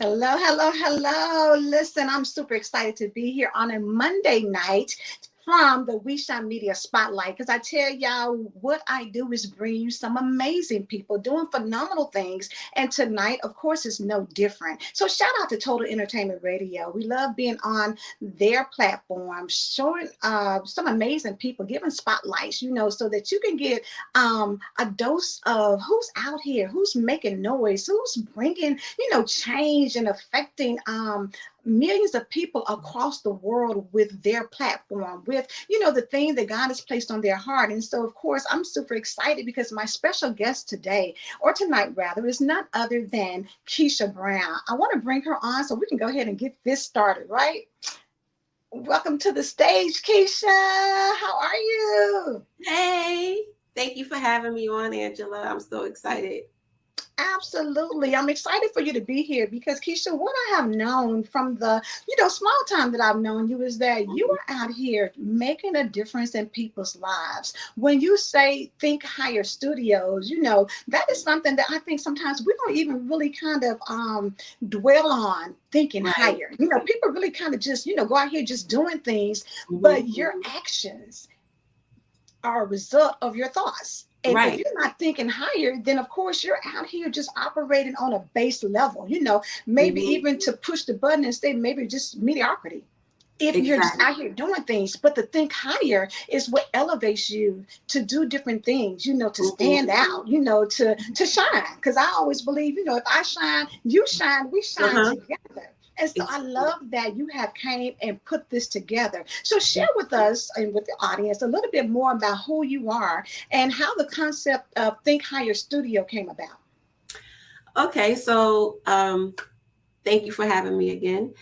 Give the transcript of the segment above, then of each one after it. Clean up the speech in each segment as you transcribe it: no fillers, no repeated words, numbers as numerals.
Hello, hello, hello. Listen, I'm super excited to be here on a Monday night from the We Shine Media Spotlight because I tell y'all what I do is bring you some amazing people doing phenomenal things. And tonight, of course, is no different. So shout out to Total Entertainment Radio. We love being on their platform, showing some amazing people, giving spotlights, so that you can get a dose of who's out here, who's making noise, who's bringing change and affecting millions of people across the world with their platform, with the thing that God has placed on their heart. And so, of course, I'm super excited because my special guest today, or tonight rather, is none other than Keisha Brown. I want to bring her on so we can go ahead and get this started, right? Welcome to the stage, Keisha. How are you? Hey, thank you for having me on, Angela. I'm so excited. Absolutely. I'm excited for you to be here because Keisha, what I have known from the, small time that I've known you is that you are out here making a difference in people's lives. When you say think higher studios, that is something that I think sometimes we don't even really kind of dwell on thinking Right. higher. People really kind of just, go out here just doing things, but hmm your actions are a result of your thoughts. And if Right. you're not thinking higher, then of course you're out here just operating on a base level, maybe hmm even to push the button and say maybe just mediocrity. If you're just Exactly. out here doing things, but to think higher is what elevates you to do different things, to stand hmm out, to shine. Because I always believe, if I shine, you shine, we shine Uh-huh. together. And so I Exactly. love that you have came and put this together. So share with us and with the audience a little bit more about who you are and how the concept of Think Higher Studio came about. Okay, so thank you for having me again.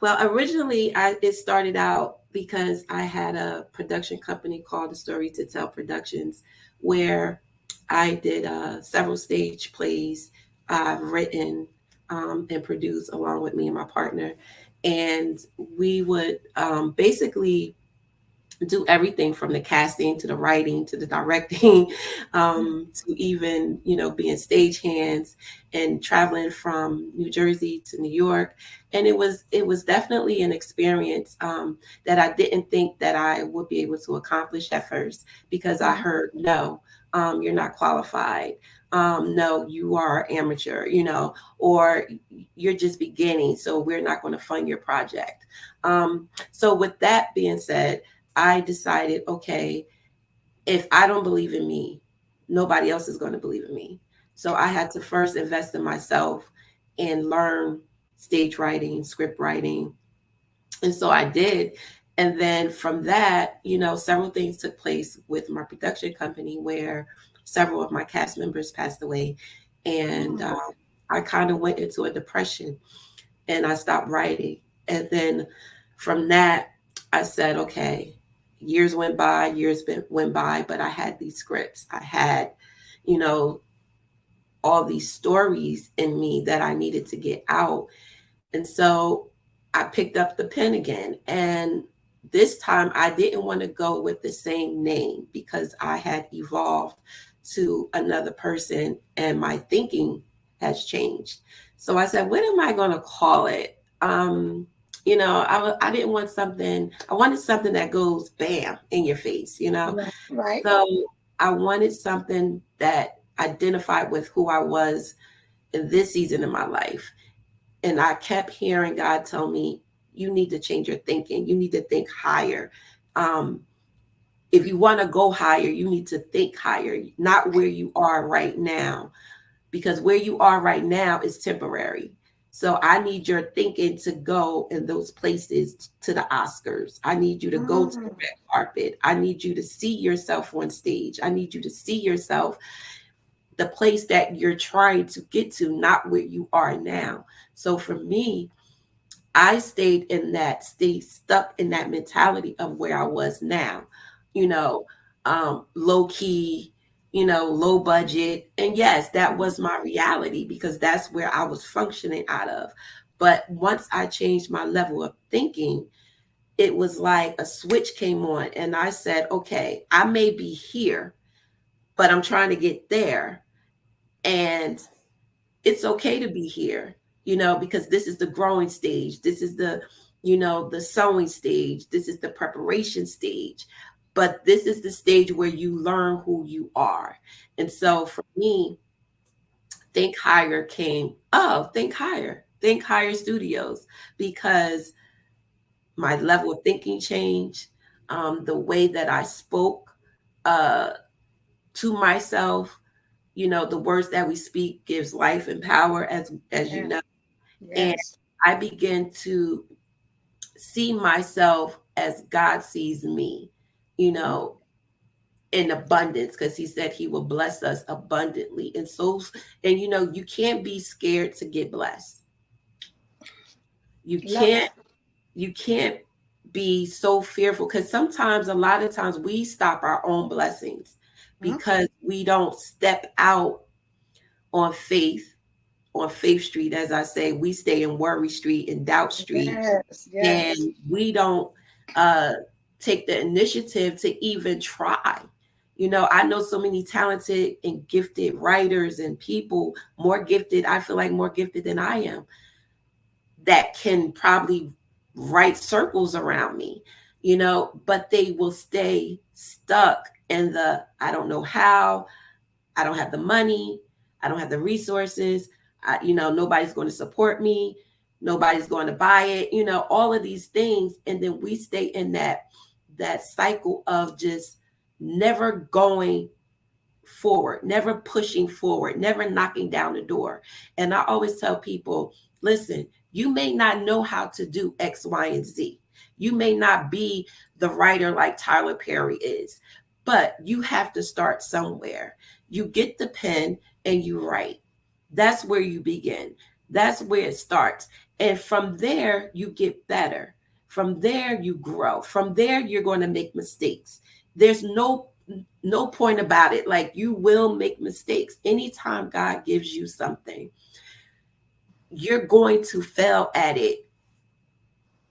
Well, originally it started out because I had a production company called the Story to Tell Productions, where I did several stage plays I've written and produced along with me and my partner, and we would basically do everything from the casting to the writing to the directing to even being stagehands and traveling from New Jersey to New York. And it was definitely an experience that I didn't think that I would be able to accomplish at first, because I Mhm. heard no, you're not qualified, no, you are amateur, or you're just beginning, so we're not going to fund your project. So with that being said, I decided, okay, if I don't believe in me, nobody else is going to believe in me. So I had to first invest in myself and learn stage writing, script writing. And so I did. And then from that, several things took place with my production company where several of my cast members passed away. And Mm. I kind of went into a depression and I stopped writing. And then from that, I said, okay, years went by, went by, but I had these scripts. I had, you know, all these stories in me that I needed to get out. And so I picked up the pen again. And this time I didn't want to go with the same name because I had evolved to another person and my thinking has changed. So I said, what am I going to call it? I didn't want something, I wanted something that goes bam in your face. Right. Right. So I wanted something that identified with who I was in this season of my life. And I kept hearing God tell me, you need to change your thinking. You need to think higher. Um, if you want to go higher, you need to think higher, not where you are right now, because where you are right now is temporary. So I need your thinking to go in those places, to the Oscars. I need you to go to the Mm. red carpet. I need you to see yourself on stage. I need you to see yourself the place that you're trying to get to, not where you are now. So for me, I stayed stuck in that mentality of where I was now, you know, low key, low budget. And yes, that was my reality because that's where I was functioning out of. But once I changed my level of thinking, it was like a switch came on and I said, okay, I may be here, but I'm trying to get there. And it's okay to be here. because this is the growing stage. This is the sowing stage. This is the preparation stage. But this is the stage where you learn who you are. And so for me, Think Higher Studios, because my level of thinking changed, the way that I spoke uh, to myself. The words that we speak gives life and power, as you Yeah. know. And Yes. I begin to see myself as God sees me, you Mhm. know, in abundance, because he said he will bless us abundantly. And you can't be scared to get blessed. You Love can't that. you can't be so fearful, because sometimes, a lot of times, we stop our own blessings Mhm. because we don't step out on faith, on Faith Street. As I say, we stay in Worry Street and Doubt Street, Yes. Yes. and we don't uh, take the initiative to even try. I know so many talented and gifted writers and people, more gifted, I feel like more gifted than I am, that can probably write circles around me, but they will stay stuck in the I don't know how, I don't have the money, I don't have the resources, nobody's going to support me, nobody's going to buy it, all of these things. And then we stay in that cycle of just never going forward, never pushing forward, never knocking down the door. And I always tell people, listen, you may not know how to do X, Y, and Z. You may not be the writer like Tyler Perry is, but you have to start somewhere. You get the pen and you write. That's where you begin. That's where it starts. And from there, you get better. From there, you grow. From there, you're going to make mistakes. There's no point about it. Like, you will make mistakes. Anytime God gives you something, you're going to fail at it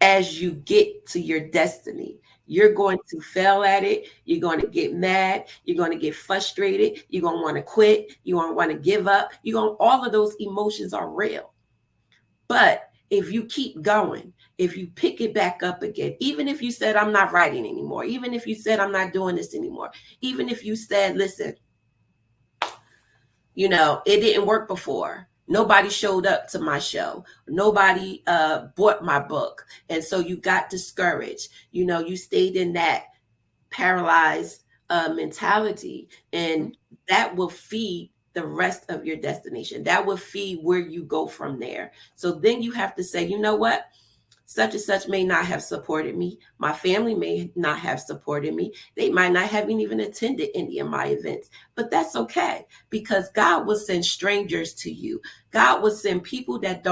as you get to your destiny. You're going to fail at it. You're going to get mad. You're going to get frustrated. You're going to want to quit. You're going to want to give up. All of those emotions are real. But if you keep going, if you pick it back up again, even if you said, I'm not writing anymore, even if you said, I'm not doing this anymore, even if you said, listen, it didn't work before. Nobody showed up to my show. Nobody bought my book. And so you got discouraged. You stayed in that paralyzed mentality, Mhm. and that will feed the rest of your destination. That will feed where you go from there. So then you have to say, you know what? Such and such may not have supported me. My family may not have supported me. They might not have even attended any of my events, but that's okay, because God will send strangers to you. God will send people that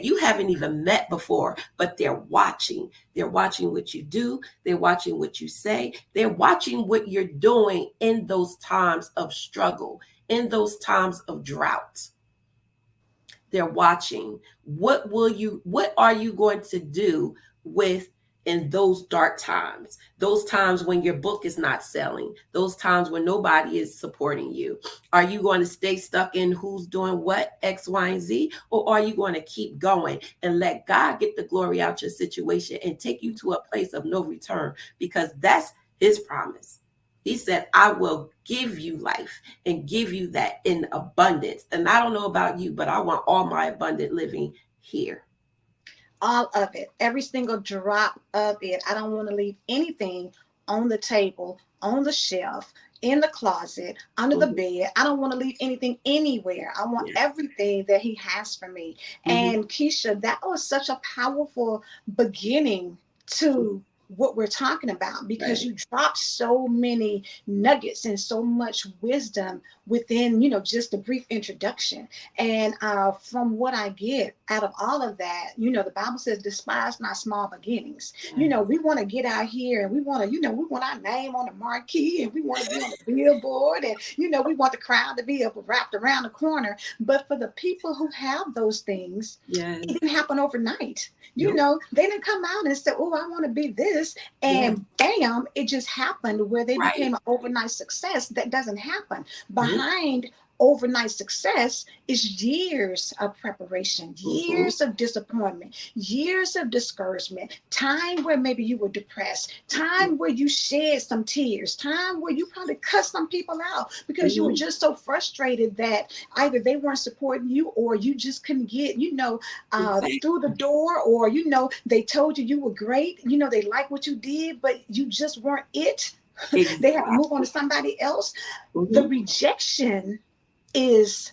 you haven't even met before, but they're watching. They're watching what you do. They're watching what you say. They're watching what you're doing in those times of struggle, in those times of drought. They're watching. What are you going to do with in those dark times, those times when your book is not selling, those times when nobody is supporting you? Are you going to stay stuck in who's doing what, X, Y, and Z? Or are you going to keep going and let God get the glory out your situation and take you to a place of no return? Because that's his promise. He said, I will give you life and give you that in abundance. And I don't know about you, but I want all my abundant living here. All of it, every single drop of it. I don't want to leave anything on the table, on the shelf, in the closet, under the Mhm. bed. I don't want to leave anything anywhere. I want Yes. everything that he has for me. Mhm. And Keisha, that was such a powerful beginning to what we're talking about, because Right. you dropped so many nuggets and so much wisdom within, just a brief introduction. And from what I get out of all of that, the Bible says, despise not small beginnings. Yeah. We want to get out here and we want to, we want our name on the marquee and we want to be on the billboard and, we want the crowd to be up wrapped around the corner. But for the people who have those things, it Yes. didn't happen overnight. Nope. They didn't come out and say, oh, I want to be this. Yeah. And bam, it just happened where they Right. became an overnight success. That doesn't happen. Nope. Behind overnight success is years of preparation, Mm-hmm. years of disappointment, years of discouragement, time where maybe you were depressed, time where you shed some tears, time where you probably cussed some people out because you were Mm-hmm. just so frustrated that either they weren't supporting you or you just couldn't get, through the Exactly. door, or, they told you you were great, they liked what you did, but you just weren't it. They had to move on to Exactly. somebody else. The Mm-hmm. rejection is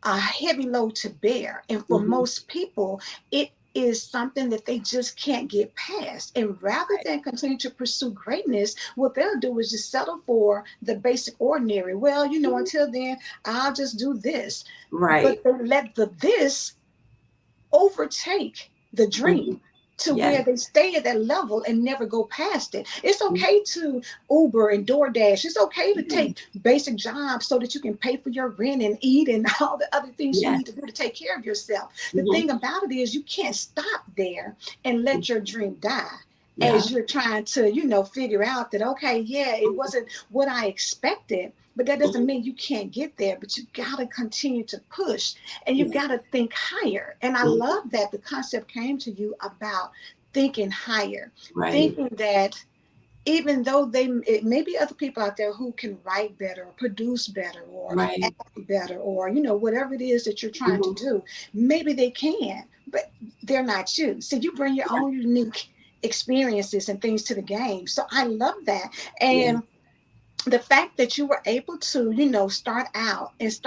a heavy load to bear. And for Mm-hmm. most people, it is something that they just can't get past. And rather than continue to pursue greatness, what they'll do is just settle for the basic ordinary. Well, until then, I'll just do this. Right. But they let the this overtake the Mm-hmm. dream to where Yes. they stay at that level and never go past it. It's Mm-hmm. okay to Uber and DoorDash. It's okay to Yes. take basic jobs so that you can pay for your rent and eat and all the other things you Yes. need to do to take care of yourself. The Mm-hmm. thing about it is you can't stop there and let your dream die Yeah. as you're trying to, figure out that, okay, yeah, it wasn't what I expected. But that doesn't Mm-hmm. mean you can't get there, but you got to continue to push and you Yeah. got to think higher. And I Mm-hmm. love that the concept came to you about thinking higher, Right. thinking that even though it may be other people out there who can write better or produce better or Right. act better or whatever it is that you're trying to Mm-hmm. do, maybe they can, but they're not you. So you bring your Yeah. own unique experiences and things to the game. So I love that. Yeah. And the fact that you were able to start out with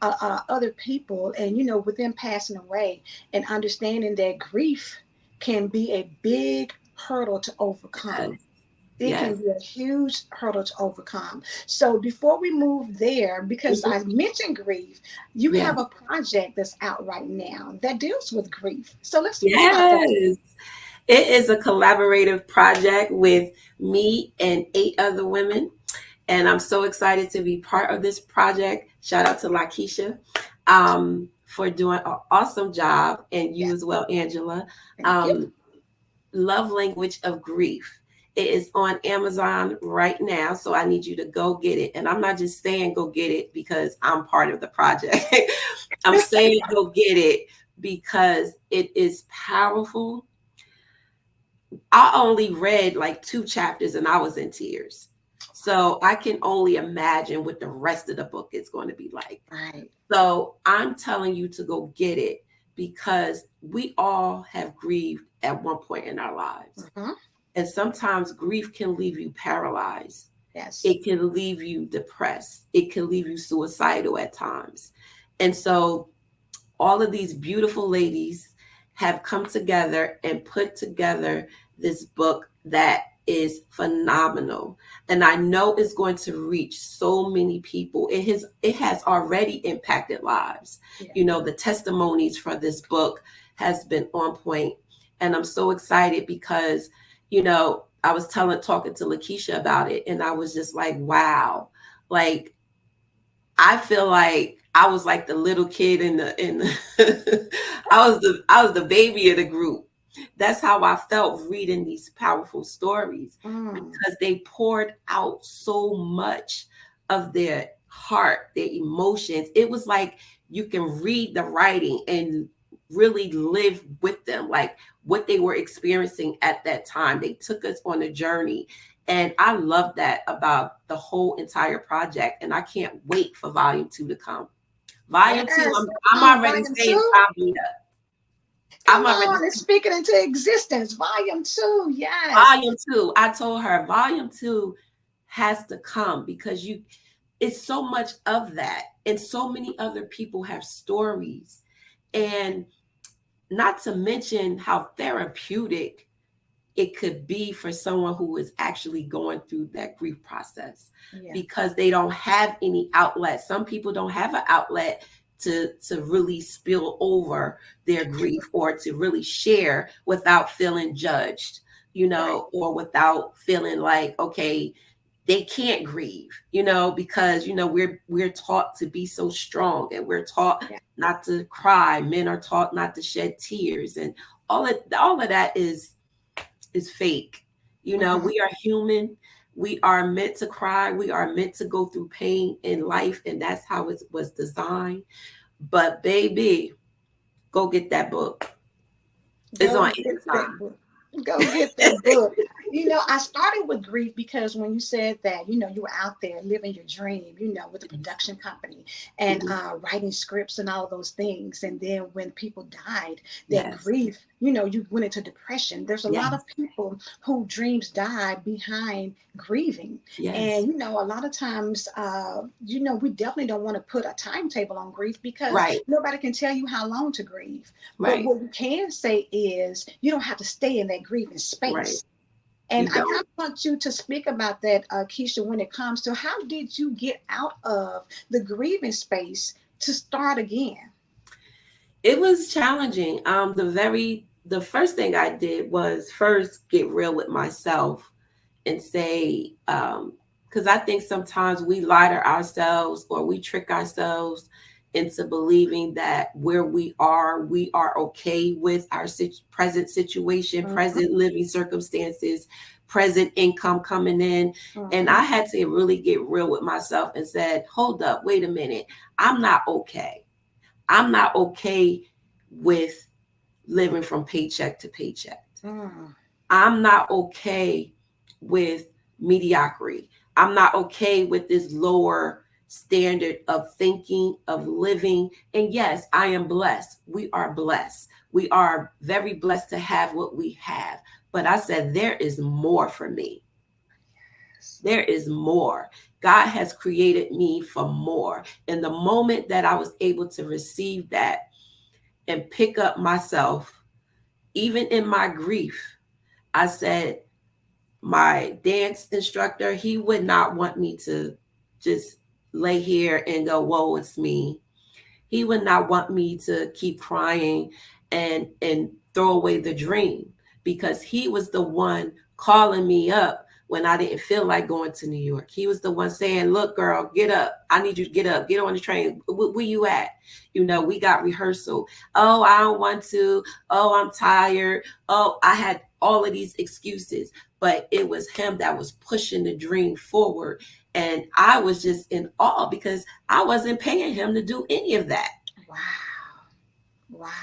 other people, and with them passing away, and understanding that grief can be a big hurdle to Yes. overcome. It can Yes. be a huge hurdle to overcome. So before we move there, because Mm-hmm. I mentioned grief, you Yeah. have a project that's out right now that deals with grief. So let's talk about that. Yes. It is a collaborative project with me and 8 other women. And I'm so excited to be part of this project. Shout out to Keisha for doing an awesome job, and you Yeah, as well, Angela. thank you. Um, Love Language of Grief. It is on Amazon right now, so I need you to go get it. And I'm not just saying go get it because I'm part of the project. I'm saying go get it because it is powerful. I only read like 2 chapters and I was in tears. So I can only imagine what the rest of the book is going to be like. Right. So I'm telling you to go get it because we all have grieved at one point in our lives. Hmm. And sometimes grief can leave you paralyzed. Yes. It can leave you depressed. It can leave you suicidal at times. And so all of these beautiful ladies have come together and put together this book that is phenomenal, and I know it's going to reach so many people. It has already impacted lives. Yeah. The testimonies for this book has been on point, and I'm so excited because I was talking to Lakeisha about it, and I was just like, wow, like I feel like I was like the little kid in the I was the baby of the group. That's how I felt reading these powerful stories Mm. because they poured out so much of their heart, their emotions. It was like you can read the writing and really live with them, like what they were experiencing at that time. They took us on a journey, and I love that about the whole entire project. And I can't wait for volume 2 to come. Volume two, Yes. I'm Oh, already volume saying two. Tamia. I'm Come already on, it's speaking into existence. Volume two. Yes. volume 2. I told her volume 2 has to come because it's so much of that. And so many other people have stories. And not to mention how therapeutic it could be for someone who is actually going through that grief process Yeah. because they don't have any outlet. Some people don't have an outlet to really spill over their grief or to really share without feeling judged, Right. or without feeling like, okay, they can't grieve, because we're taught to be so strong, and we're taught Yeah. not to cry. Men are taught not to shed tears, and all of that is fake. Hmm. We are human. We are meant to cry. We are meant to go through pain in life, and that's how it was designed. But baby, go get that book. It's Go on get that Amazon. book. Go get that book. I started with grief because when you said that, you were out there living your dream, with a production company and Mhm. writing scripts and all of those things. And then when people died, that Yes. grief, you went into depression. There's a lot Yes. of people who dreams die behind grieving. Yes. And, a lot of times, we definitely don't want to put a timetable on grief because Right. nobody can tell you how long to grieve. But Right. what we can say is you don't have to stay in that grieving Right. space. And You I kind don't. of want you to speak about that, Keisha, when it comes to how did you get out of the grieving space to start again? It was challenging. The first thing I did was first get real with myself and say, because I think sometimes we lie to ourselves or we trick ourselves into believing that where we are okay with our present situation, Mm-hmm, present living circumstances, present income coming in. And mm-hmm, I had to really get real with myself and said, hold up, wait a minute. I'm not okay. I'm not okay with living from paycheck to paycheck. mm, I'm not okay with mediocrity. I'm not okay with this lower standard of thinking, of living. And yes, I am blessed. We are blessed. We are very blessed to have what we have. But I said, there is more for me. There is more. God has created me for more. And the moment that I was able to receive that and pick up myself, even in my grief, I said, my dance instructor, he would not want me to just lay here and go, whoa, it's me. He would not want me to keep crying and throw away the dream because he was the one calling me up when I didn't feel like going to New York. He was the one saying, look, girl, get up. I need you to get up. Get on the train. Where you at? We got rehearsal. Oh, I don't want to. Oh, I'm tired. Oh, I had all of these excuses, but it was him that was pushing the dream forward. And I was just in awe because I wasn't paying him to do any of that. wow.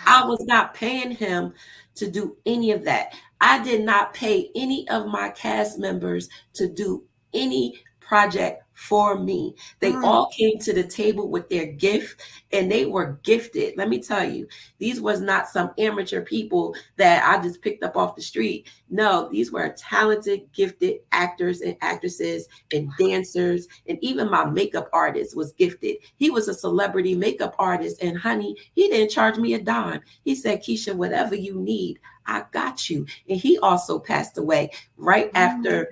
I Wow. was not paying him to do any of that. I did not pay any of my cast members to do any project for me. They Mm, all came to the table with their gift and they were gifted. Let me tell you, these was not some amateur people that I just picked up off the street. No, these were talented, gifted actors and actresses and dancers. And even my makeup artist was gifted. He was a celebrity makeup artist. And honey, he didn't charge me a dime. He said, Keisha, whatever you need, I got you. And he also passed away right mm, after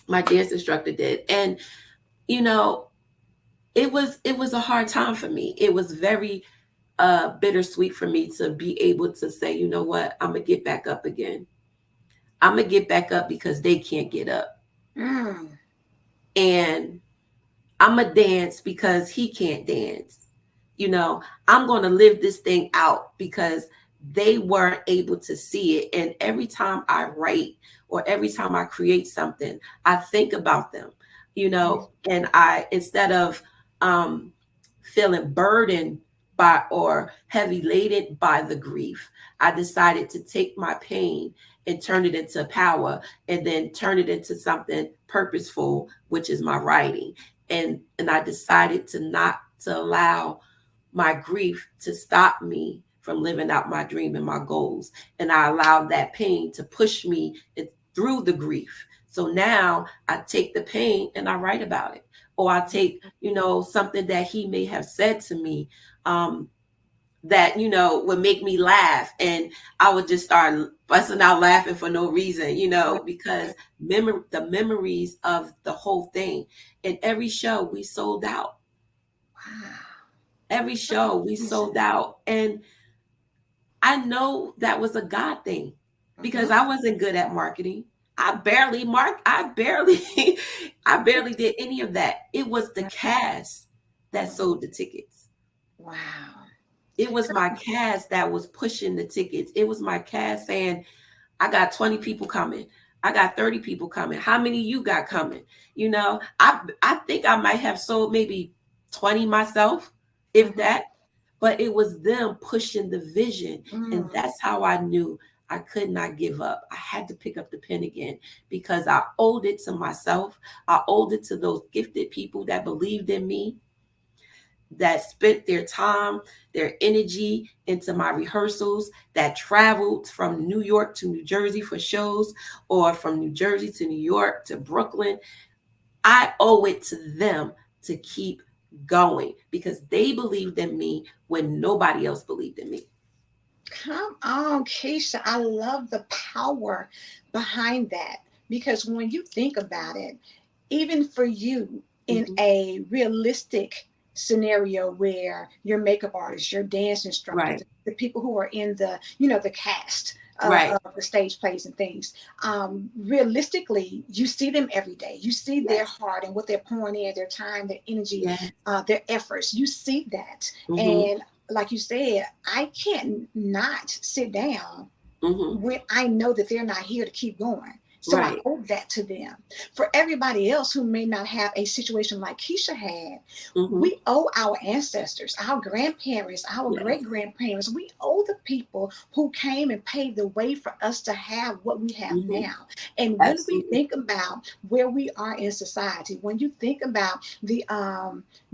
my dance instructor did. And you know, it was a hard time for me. It was very bittersweet for me to be able to say, you know what, I'm gonna get back up again. I'm gonna get back up because they can't get up. mm. And I'm gonna dance because he can't dance. I'm gonna live this thing out because they weren't able to see it. And every time I write or every time I create something, I think about them, Yes. and I, instead of um, feeling burdened by or heavy laden by the grief, I decided to take my pain and turn it into power and then turn it into something purposeful, which is my writing. And I decided to not to allow my grief to stop me from living out my dream and my goals. And I allowed that pain to push me through the grief. So now I take the pain and I write about it. Or I take, something that he may have said to me, that, would make me laugh. And I would just start busting out laughing for no reason, because the memories of the whole thing. And every show we sold out. Wow. Every show we sold Amazing. out. And I know that was a God thing because Mhm. I wasn't good at marketing. I barely I barely did any of that. It was the cast that Mhm. sold the tickets. Wow. It was my cast that was pushing the tickets. It was my cast saying, I got 20 people coming. I got 30 people coming. How many you got coming? You know, I think I might have sold maybe 20 myself, if Mhm. that. But it was them pushing the vision. And Mm. that's how I knew I could not give up. I had to pick up the pen again because I owed it to myself. I owed it to those gifted people that believed in me, that spent their time, their energy into my rehearsals, that traveled from New York to New Jersey for shows, or from New Jersey to New York to Brooklyn. I owe it to them to keep going because they believed in me when nobody else believed in me. Come on, Keisha. I love the power behind that because when you think about it, even for you in Hmm. a realistic scenario where your makeup artist, your dance instructor, Right, the people who are in the, you know, the cast right. of the stage plays and things, realistically, you see them every day. You see their Yes, heart and what they're pouring in, their time, their energy, yes. their efforts. You see that. Hmm. And like you said, I can't not sit down Hmm. when I know that they're not here to keep going. So I Right. owe that to them. For everybody else who may not have a situation like Keisha had, Hmm. we owe our ancestors, our grandparents, our Yes. great grandparents, we owe the people who came and paved the way for us to have what we have Hmm. now. And when we Absolutely. think about where we are in society, when you think about the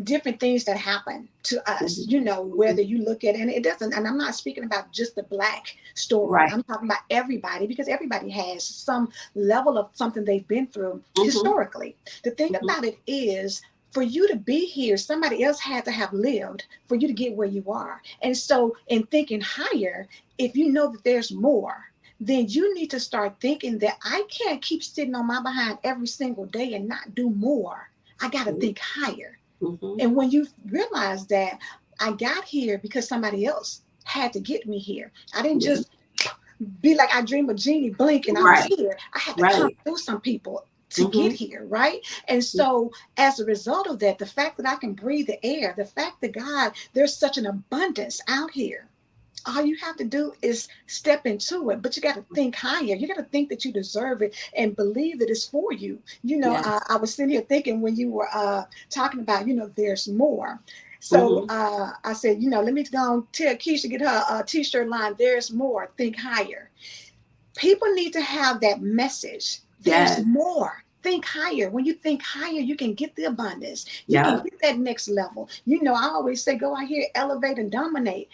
different things that happen to us, Hmm. you know, Hmm. whether you look at, and it doesn't, and I'm not speaking about just the Black story, Right. I'm talking about everybody because everybody has some level of something they've been through Hmm. historically. The thing Hmm. about it is, for you to be here, somebody else had to have lived for you to get where you are. And so, in thinking higher, if you know that there's more, then you need to start thinking that I can't keep sitting on my behind every single day and not do more. I got to think higher. Hmm. And when you realize that I got here because somebody else had to get me here, I didn't Yeah. just be like I dream of Genie blink and I was Right. here. I had to come Right. through some people to get Hmm. here, right? And so as a result of that, the fact that I can breathe the air, the fact that God, there's such an abundance out here. All you have to do is step into it, but you got to think higher. You got to think that you deserve it and believe that it's for you. You know, Yes. I was sitting here thinking when you were talking about, you know, there's more. So Hmm. I said, you know, let me go and tell Keisha get her t-shirt line. There's more. Think higher. People need to have that message. There's Yes. more. Think higher. When you think higher, you can get the abundance. You can Yeah. get that next level. You know, I always say, go out here, elevate and dominate.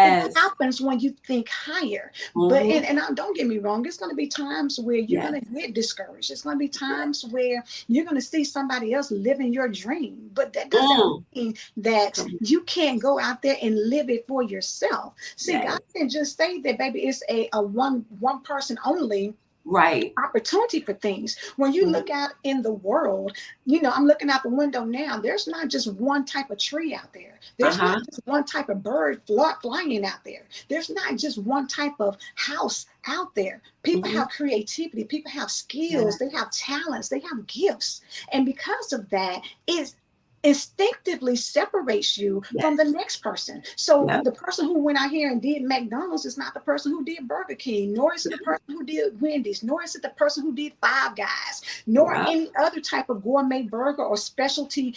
It Yes. happens when you think higher. But Hmm. don't get me wrong, it's going to be times where you're going Yes. to get discouraged. It's going to be Yes. times where you're going to see somebody else living your dream. But that doesn't Mm. mean that Come. you can't go out there and live it for yourself. See, God Yes. didn't just say that, baby, it's a one person only Right. opportunity for things. When you Hmm. look out in the world, you know, I'm looking out the window now. There's not just one type of tree out there. There's not Uh-huh. just one type of bird flying out there. There's not just one type of house out there. People Hmm. have creativity, people have skills, Yes. they have talents, they have gifts. And because of that, it's instinctively separates you from the Yes. next person. So Yep. the person who went out here and did McDonald's is not the person who did Burger King, nor is it the person who did Wendy's, nor is it the person who did Five Guys, nor Yep. any other type of gourmet burger or specialty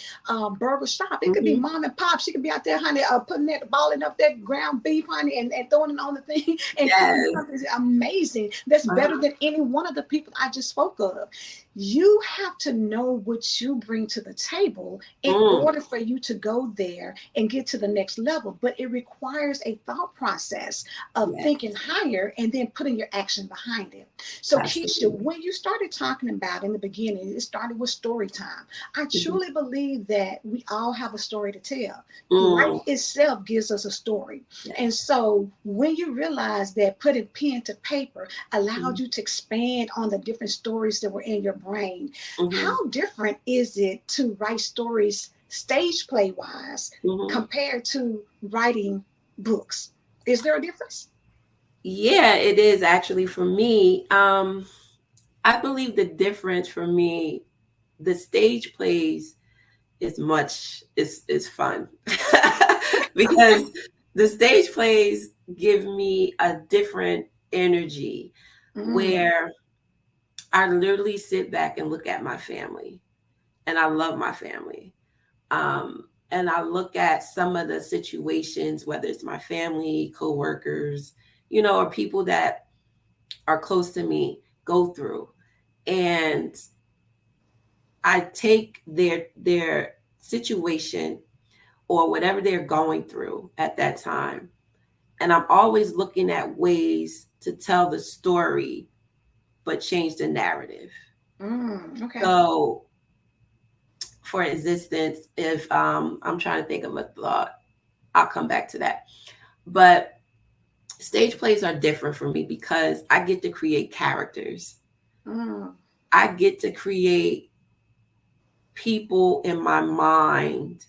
burger shop. It could be Hmm. mom and pop. She could be out there, honey, putting that balling up that ground beef, honey, and throwing it on the thing and cooking Yes. something amazing that's better Uh-huh. than any one of the people I just spoke of. You have to know what you bring to the table in Mm. order for you to go there and get to the next level. But it requires a thought process of Yes. thinking higher and then putting your action behind it. So, Keisha, Absolutely. when you started talking about in the beginning, it started with story time. I Hmm. truly believe that we all have a story to tell. Mm. Life itself gives us a story. And Yes. so when you realize that putting pen to paper allowed Hmm. you to expand on the different stories that were in your brain, Hmm. how different is it to write stories stage play wise Hmm. compared to writing books? Is there a difference? Yeah, it is actually for me. I believe the difference for me, the stage plays is fun because the stage plays give me a different energy Mm, where I literally sit back and look at my family, and I love my family. And I look at some of the situations, whether it's my family, coworkers, or people that are close to me go through. And I take their situation or whatever they're going through at that time. And I'm always looking at ways to tell the story, but change the narrative. Okay. So, for instance, if I'm trying to think of a thought, I'll come back to that. But stage plays are different for me because I get to create characters. Mm. I get to create people in my mind.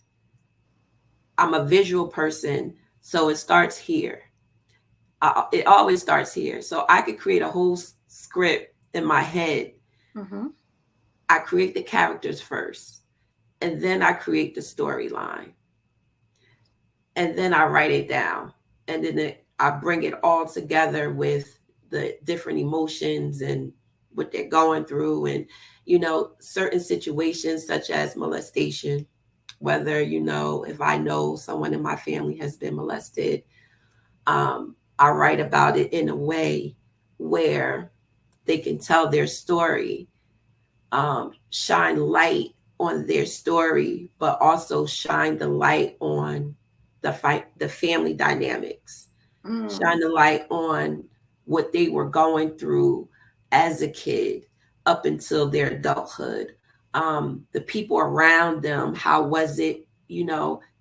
I'm a visual person, so it starts here. It always starts here. So I could create a whole script in my head. Mm-hmm. I create the characters first, and then I create the storyline, and then I write it down, and then I bring it all together with the different emotions and what they're going through, and certain situations such as molestation. Whether if I know someone in my family has been molested, I write about it in a way where they can tell their story, shine light on their story, but also shine the light on the family dynamics, Mm. shine the light on what they were going through as a kid up until their adulthood. The people around them, how was it,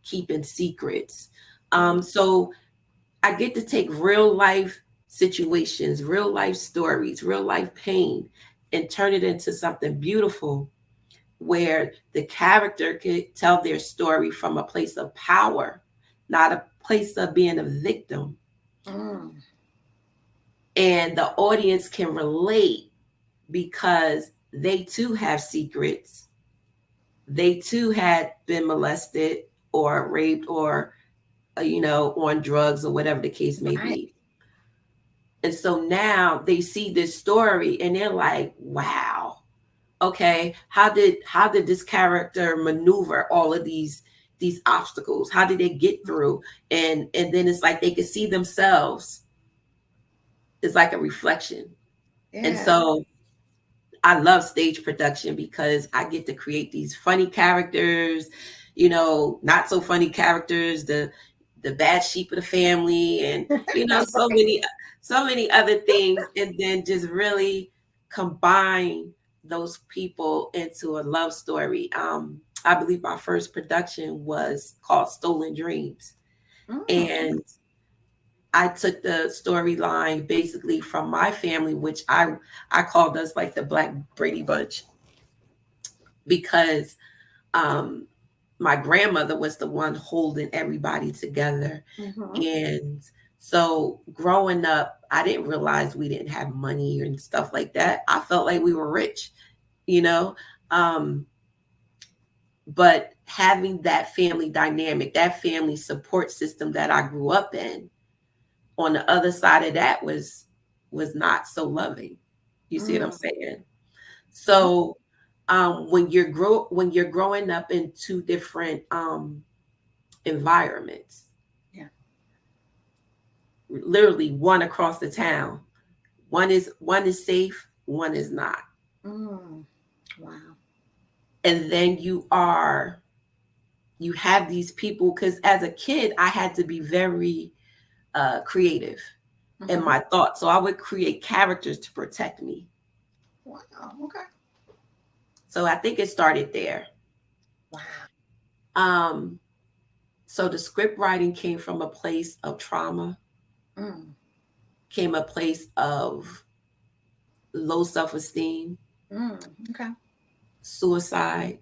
keeping secrets? Mm. So I get to take real life situations, real life stories, real life pain, and turn it into something beautiful where the character could tell their story from a place of power, not a place of being a victim. Mm. And the audience can relate because they too have secrets. They too had been molested or raped or, on drugs or whatever the case may Right. be. And so now they see this story and they're like, wow, okay, how did this character maneuver all of these obstacles? How did they get through? And then it's like they can see themselves. It's like a reflection. And Yeah. so I love stage production because I get to create these funny characters, not so funny characters, the bad sheep of the family, and so many other things, and then just really combine those people into a love story. I believe my first production was called Stolen Dreams, Mm. and I took the storyline basically from my family, which I called us like the Black Brady Bunch because um, my grandmother was the one holding everybody together. Mm-hmm. And so growing up, I didn't realize we didn't have money and stuff like that. I felt like we were rich, you know. Um, but having that family dynamic, that family support system that I grew up in, on the other side of that was not so loving. You see what I'm Mm. saying? Yeah. So when you're growing up in two different environments, Yeah. literally one across the town, one is safe, one is not, Mm. Wow. and then you have these people because as a kid I had to be very creative in Mm-hmm. my thoughts, so I would create characters to protect me. Wow. Okay. So I think it started there. Wow. Um, so the script writing came from a place of trauma, Mm. came a place of low self-esteem, Mm. Okay. suicide.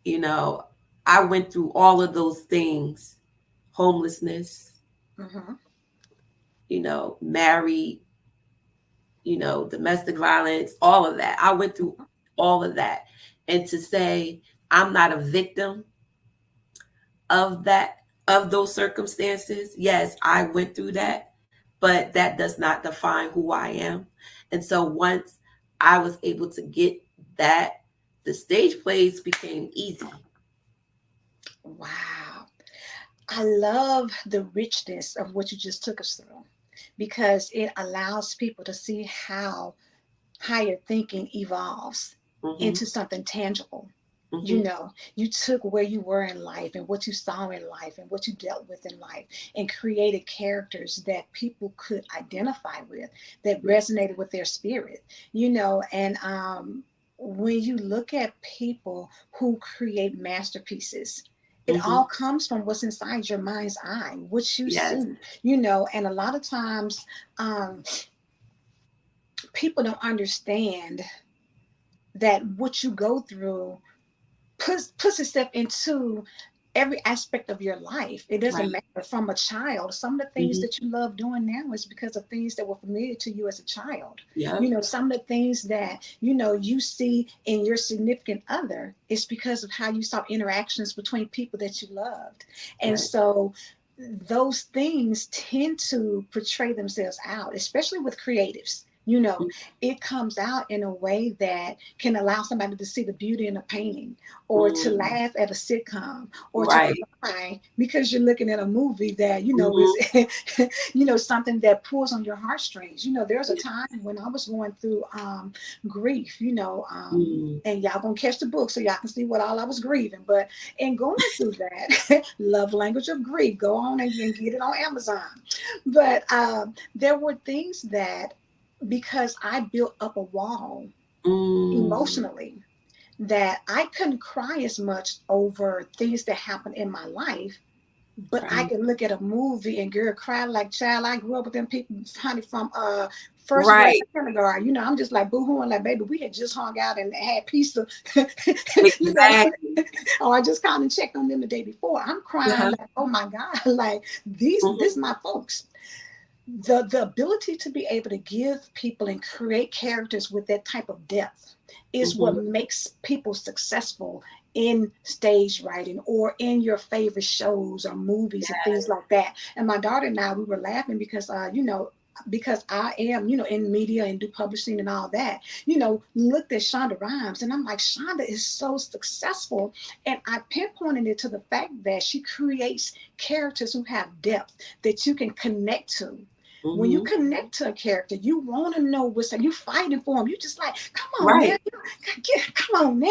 You know, I went through all of those things, homelessness, Mm-hmm. married, domestic violence, all of that. I went through all of that. And to say I'm not a victim of that, of those circumstances, yes, I went through that, but that does not define who I am. And so once I was able to get that, the stage plays became easy. Wow. I love the richness of what you just took us through because it allows people to see how higher thinking evolves Hmm. into something tangible. You Hmm. know, you took where you were in life and what you saw in life and what you dealt with in life and created characters that people could identify with, that Yeah. resonated with their spirit, you know. And when you look at people who create masterpieces, it Hmm. all comes from what's inside your mind's eye, what you Yes. see, you know. And a lot of times, um, people don't understand that what you go through puts itself into every aspect of your life. It doesn't Right. matter from a child. Some of the things Hmm. that you love doing now is because of things that were familiar to you as a child. You Yep. know, some of the things that, you know, you see in your significant other is because of how you saw interactions between people that you loved. And Right. so those things tend to portray themselves out, especially with creatives. You know, it comes out in a way that can allow somebody to see the beauty in a painting, or to Mm. laugh at a sitcom, or to Right. cry because you're looking at a movie that, you know, is Hmm. you know, something that pulls on your heartstrings. You know, there's a time when I was going through grief, you know, Mm. and y'all gonna catch the book so y'all can see what all I was grieving. But in going through that, love language of grief, go on and get it on Amazon. But there were things that, because I built up a wall Mm. emotionally, that I couldn't cry as much over things that happened in my life, but I Right. can look at a movie and girl cry like, child, I grew up with them people, honey, from first grade Right. to kindergarten. You know, I'm just like boo-hooing like, baby, we had just hung out and had pizza, you know. Exactly. Or I just called and checked on them the day before. I'm crying Uh-huh. like, oh my God, like these, Hmm. this my folks. The ability to be able to give people and create characters with that type of depth is what Hmm. makes people successful in stage writing or in your favorite shows or movies and things like that. And my daughter and I, we were laughing because you know, because I am, you know, in media and do publishing and all that, you know, looked at Shonda Rhimes and I'm like, Shonda is so successful. And I pinpointed it to the fact that she creates characters who have depth that you can connect to. When you Hmm. connect to a character, you want to know what's you fighting for them. You just like, come on now, Right. come on now.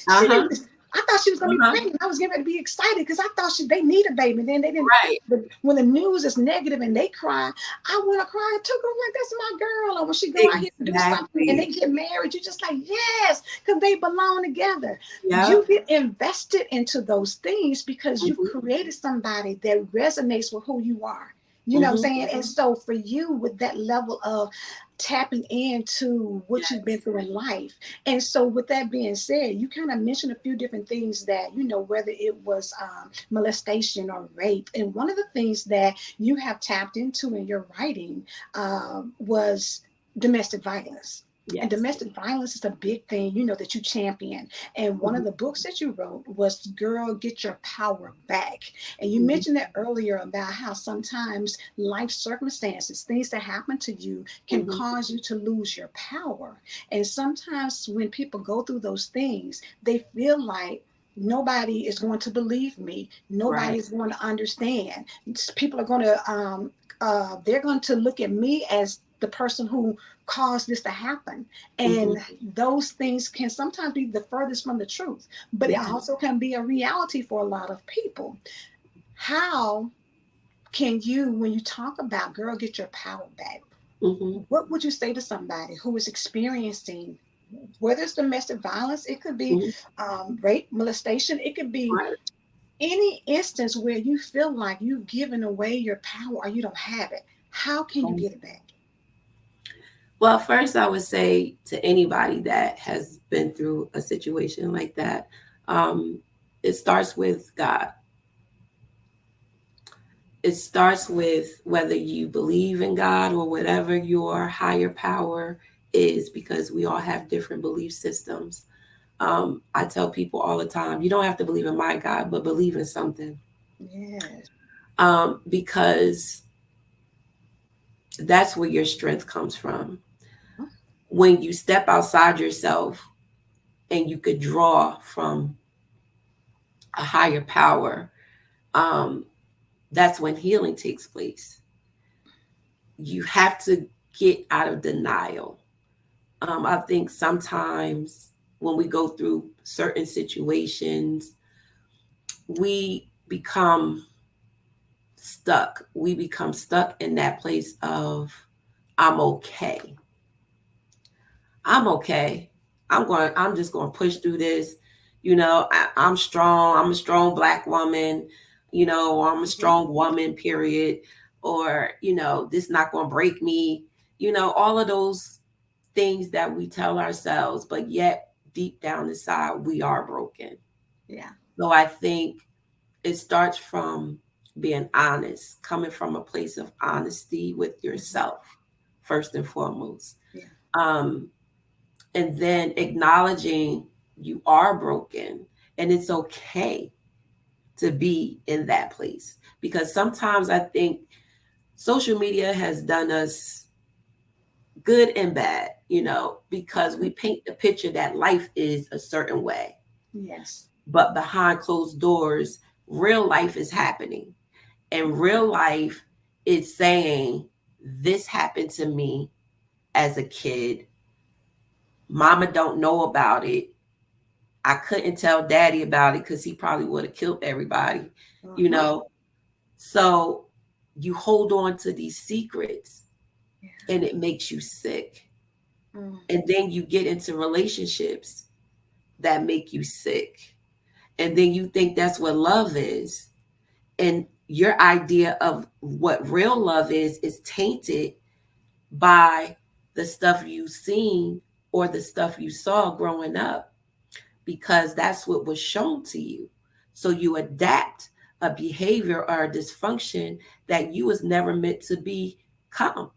She Uh-huh. didn't. I thought she was gonna be Uh-huh. pregnant. I was getting ready to be excited because I thought they need a baby. And then they didn't. Right. But when the news is negative and they cry, I want to cry too. I'm like, that's my girl. Or when she go out here and do something and they Exactly. get married, you just like, yes, because they belong together. You Yep. get invested into those things because you've Hmm. created somebody that resonates with who you are. You know what I'm Hmm. saying? And so for you, with that level of tapping into what you've been Yes. through in life. And so with that being said, you kind of mentioned a few different things that, you know, whether it was molestation or rape. And one of the things that you have tapped into in your writing was domestic violence. And Yes. domestic violence is a big thing, you know, that you champion. And one of Hmm. the books that you wrote was Girl, Get Your Power Back. And you Hmm. mentioned that earlier about how sometimes life circumstances, things that happen to you, can Hmm. cause you to lose your power. And sometimes when people go through those things, they feel like nobody is going to believe me. Nobody Right. is going to understand. People are going to, they're going to look at me as the person who caused this to happen. Hmm. And those things can sometimes be the furthest from the truth, but it Yeah. also can be a reality for a lot of people. How can you, when you talk about girl, get your power back, Hmm. what would you say to somebody who is experiencing, whether it's domestic violence, it could be Hmm. rape, molestation, it could be Right. any instance where you feel like you've given away your power or you don't have it? How can you Right. get it back? Well, first, I would say to anybody that has been through a situation like that, um, it starts with God. It starts with whether you believe in God or whatever your higher power is, because we all have different belief systems. I tell people all the time, you don't have to believe in my God, but believe in something. Yes. Because That's where your strength comes from. When you step outside yourself and you could draw from a higher power, um, that's when healing takes place. You have to get out of denial. I think sometimes when we go through certain situations, we become stuck. We become stuck in that place of, I'm okay. I'm okay. I'm just going to push through this. I'm strong. I'm a strong black woman. I'm a Mhm. strong woman, period. Or, this not going to break me. All of those things that we tell ourselves, but yet deep down inside, we are broken. Yeah. So I think it starts from being honest, coming from a place of honesty with Mhm. yourself, first and foremost. Yeah. Um, and then acknowledging you are broken and it's okay to be in that place. Because sometimes I think social media has done us good and bad, because we Mhm. paint the picture that life is a certain way. Yes. But behind closed doors, real life is happening. And real life is saying, this happened to me as a kid. Mama don't know about it. I couldn't tell daddy about it because he probably would have killed everybody, you Uh-huh. know. So you hold on to these secrets Yeah. and it makes you sick. Mm. And then you get into relationships that make you sick. And then you think that's what love is. And your idea of what real love is tainted by the stuff you've seen or the stuff you saw growing up, because that's what was shown to you. So you adapt a behavior or a dysfunction that you was never meant to become.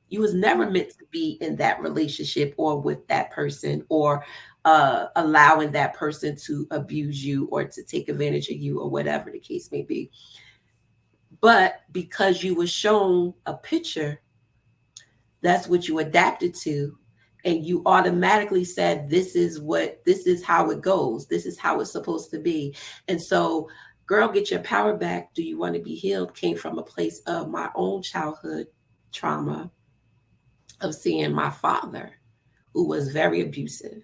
You was never meant to be in that relationship or with that person, or allowing that person to abuse you or to take advantage of you or whatever the case may be. But because you were shown a picture, that's what you adapted to, and you automatically said, this is how it goes, this is how it's supposed to be. And so, girl, get your power back, do you want to be healed, came from a place of my own childhood trauma, of seeing my father, who was very abusive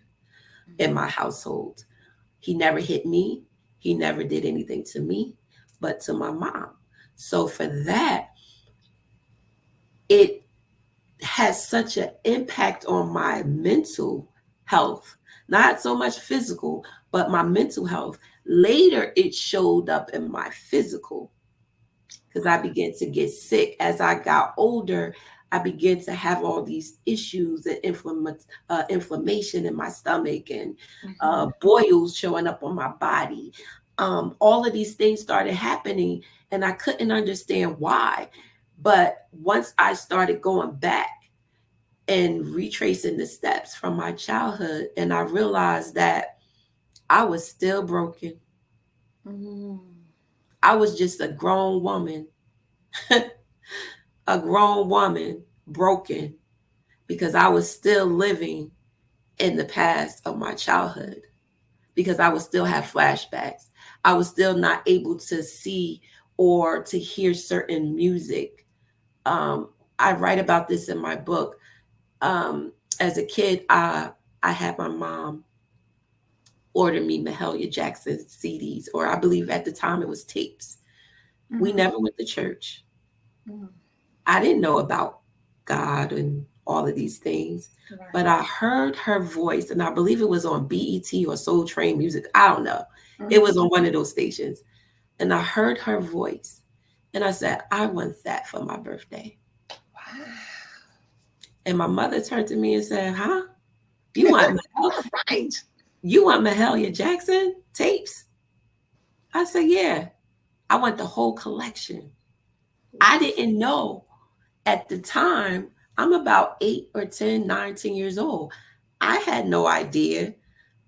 in my household. He never hit me, he never did anything to me, but to my mom. So for that, it has such an impact on my mental health, not so much physical, but my mental health. Later, it showed up in my physical because I began to get sick. As I got older, I began to have all these issues and inflammation in my stomach, and Mhm. boils showing up on my body. All of these things started happening, and I couldn't understand why. But once I started going back and retracing the steps from my childhood, and I realized that I was still broken. Mm. I was just a grown woman, a grown woman broken, because I was still living in the past of my childhood, because I would still have flashbacks. I was still not able to see or to hear certain music. Um, I write about this in my book. As a kid, I had my mom order me Mahalia Jackson CDs, or I believe at the time it was tapes. We Mhm. never went to church. Mhm. I didn't know about God and all of these things, but Right. I heard her voice, and I believe it was on BET or Soul Train Music. I don't know. It Mhm. was on one of those stations. And I heard her voice, and I said, I want that for my birthday. Wow. And my mother turned to me and said, huh? You want Right. you want Mahalia Jackson tapes? I said, yeah. I want the whole collection. I Wow. didn't know at the time. I'm about 8 or 10, 19 years old. I had no idea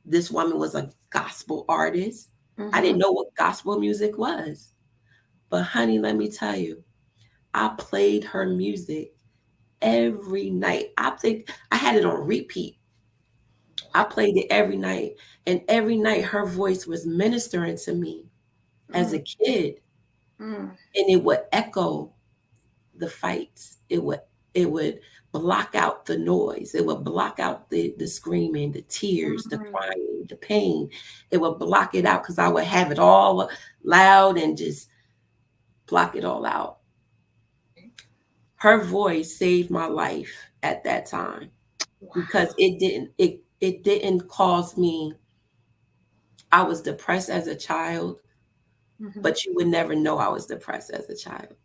this woman was a gospel artist. I Mhm. didn't know what gospel music was. But honey, let me tell you, I played her music every night. I think I had it on repeat. I played it every night, and every night her voice was ministering to me as Mm, a kid, mm, and it would echo the fights. It would block out the noise. It would block out the screaming, the tears, the mm. crying, the pain. It would block it out because I would have it all loud and just block it all out. Her voice saved my life at that time because Wow. it didn't cause me. I was depressed as a child, Hmm. but you would never know I was depressed as a child.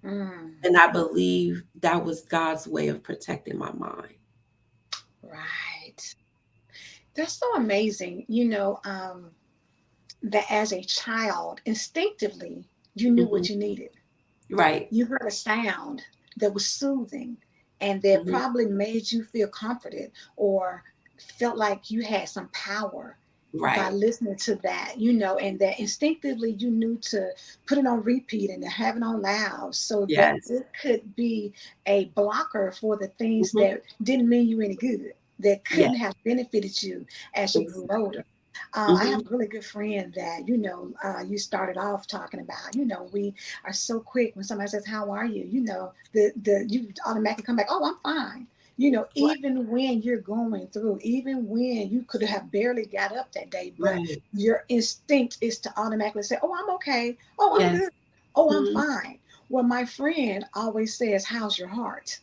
Mm, And I believe that was God's way of protecting my mind. right. That's so amazing. That as a child, instinctively, you knew Hmm. what you needed. Right. You heard a sound that was soothing and that Hmm. probably made you feel comforted or felt like you had some power by Right. listening to that, and that instinctively you knew to put it on repeat and to have it on loud so that Yes. it could be a blocker for the things Hmm. that didn't mean you any good, that Yes. couldn't have benefited you as you grew older. Exactly. I Hmm. have a really good friend that, you started off talking about, we are so quick when somebody says, "How are you?" You automatically come back, "Oh, I'm fine." Right. Even when you're going through, even when you could have barely got up that day, but Right. your instinct is to automatically say, "Oh, I'm okay. Oh, I'm Yes. good. Oh, I'm Hmm. fine." Well, my friend always says, "How's your heart?"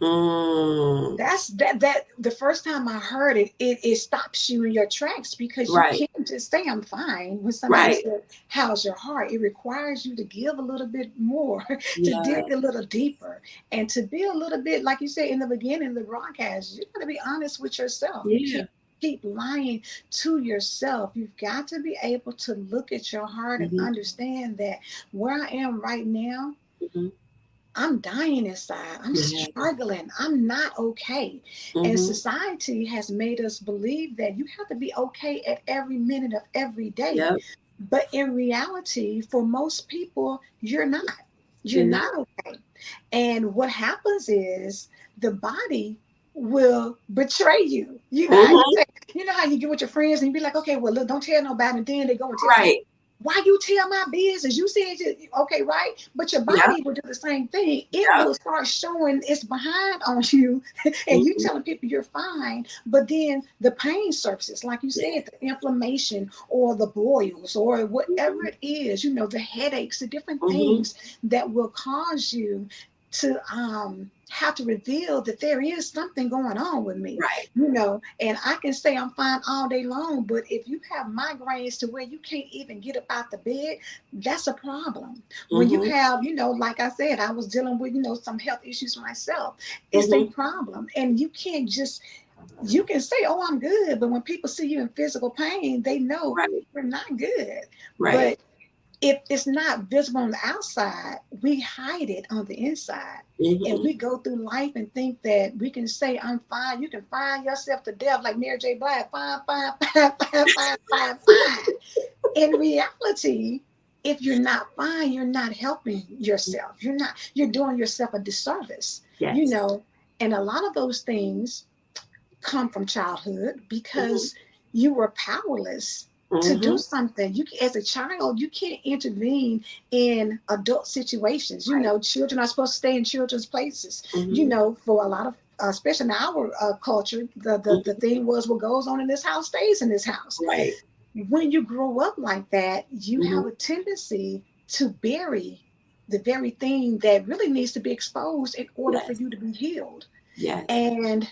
Mm. That the first time I heard it stops you in your tracks because you Right. can't just say I'm fine when somebody Right. says, "How's your heart?" It requires you to give a little bit more, to Yeah. dig a little deeper, and to be a little bit, like you said in the beginning of the broadcast, you got to be honest with yourself. You Yeah. can't keep lying to yourself. You've got to be able to look at your heart and Hmm. understand that where I am right now, Hmm. I'm dying inside. I'm Yeah. struggling. I'm not okay. And Hmm. society has made us believe that you have to be okay at every minute of every day. Yep. But in reality, for most people, you're not. You're You're not. not okay. And what happens is the body will betray you. You know how you Hmm. say, you know how you get with your friends and you be like, "Okay, well, look, don't tell nobody." And then they go and tell somebody, Right. "Why you tell my business? You said okay, right?" But your Yep. body will do the same thing. It Yep. will start showing its behind on you, and you Hmm. telling people you're fine, but then the pain surfaces, like you Yeah. said, the inflammation or the boils or whatever Hmm. it is, the headaches, the different Hmm. things that will cause you to have to reveal that there is something going on with me, Right. and I can say I'm fine all day long, but if you have migraines to where you can't even get up out the bed, that's a problem. When you Hmm. have, like I said, I was dealing with, some health issues myself. It's a Hmm. problem. And you can say, "Oh, I'm good," but when people see you in physical pain, they know Right. you're not good. Right. But if it's not visible on the outside, we hide it on the inside. And Hmm. we go through life and think that we can say, "I'm fine." You can find yourself to death like Mary J. Blige, fine, fine, fine, fine, fine, fine, fine. In reality, if you're not fine, you're not helping yourself. You're doing yourself a disservice, you Yes. know. And a lot of those things come from childhood Hmm. because you were powerless to do Hmm. something. As a child, you can't intervene in adult situations. Right. Children are supposed to stay in children's places. Hmm. For a lot of, especially in our culture, the Hmm. thing was, what goes on in this house stays in this house. Right. When you grow up like that, you Hmm. have a tendency to bury the very thing that really needs to be exposed in order for Yes. you to be healed. Yes. And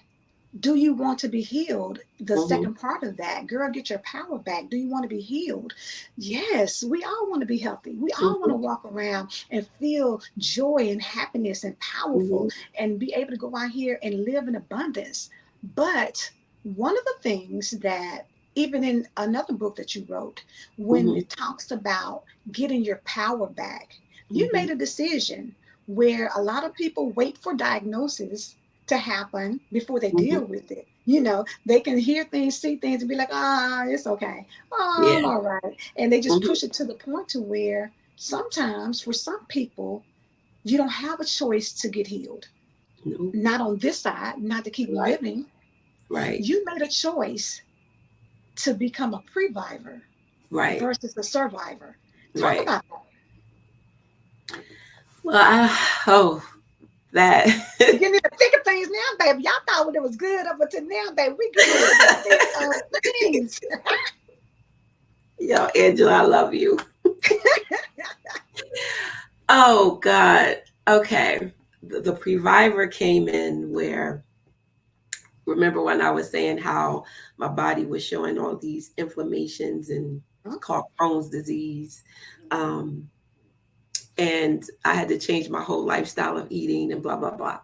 do you want to be healed? The Hmm. second part of that, girl, get your power back. Do you want to be healed? Yes, we all want to be healthy. We all want to Hmm. walk around and feel joy and happiness and powerful Hmm. and be able to go out here and live in abundance. But one of the things that, even in another book that you wrote, when Hmm. it talks about getting your power back, you Hmm. made a decision where a lot of people wait for diagnosis to happen before they Hmm. deal with it. They can hear things, see things, and be like, "Ah, it's okay. Oh, I'm Yeah. all right." And they just Hmm. push it to the point to where sometimes for some people, you don't have a choice to get healed. No. not on this side, not to keep Right. living. Right. You made a choice to become a previvor Right. versus a survivor. Talk Right. about that. Well, oh, that. We getting into the thick of things now, baby. Y'all thought when it was good up until now, baby. We getting into the thick of things. Yo, Angela, I love you. Oh God. Okay. The previvor came in where, remember when I was saying how my body was showing all these inflammations and called Crohn's disease. Um, and I had to change my whole lifestyle of eating and blah, blah, blah.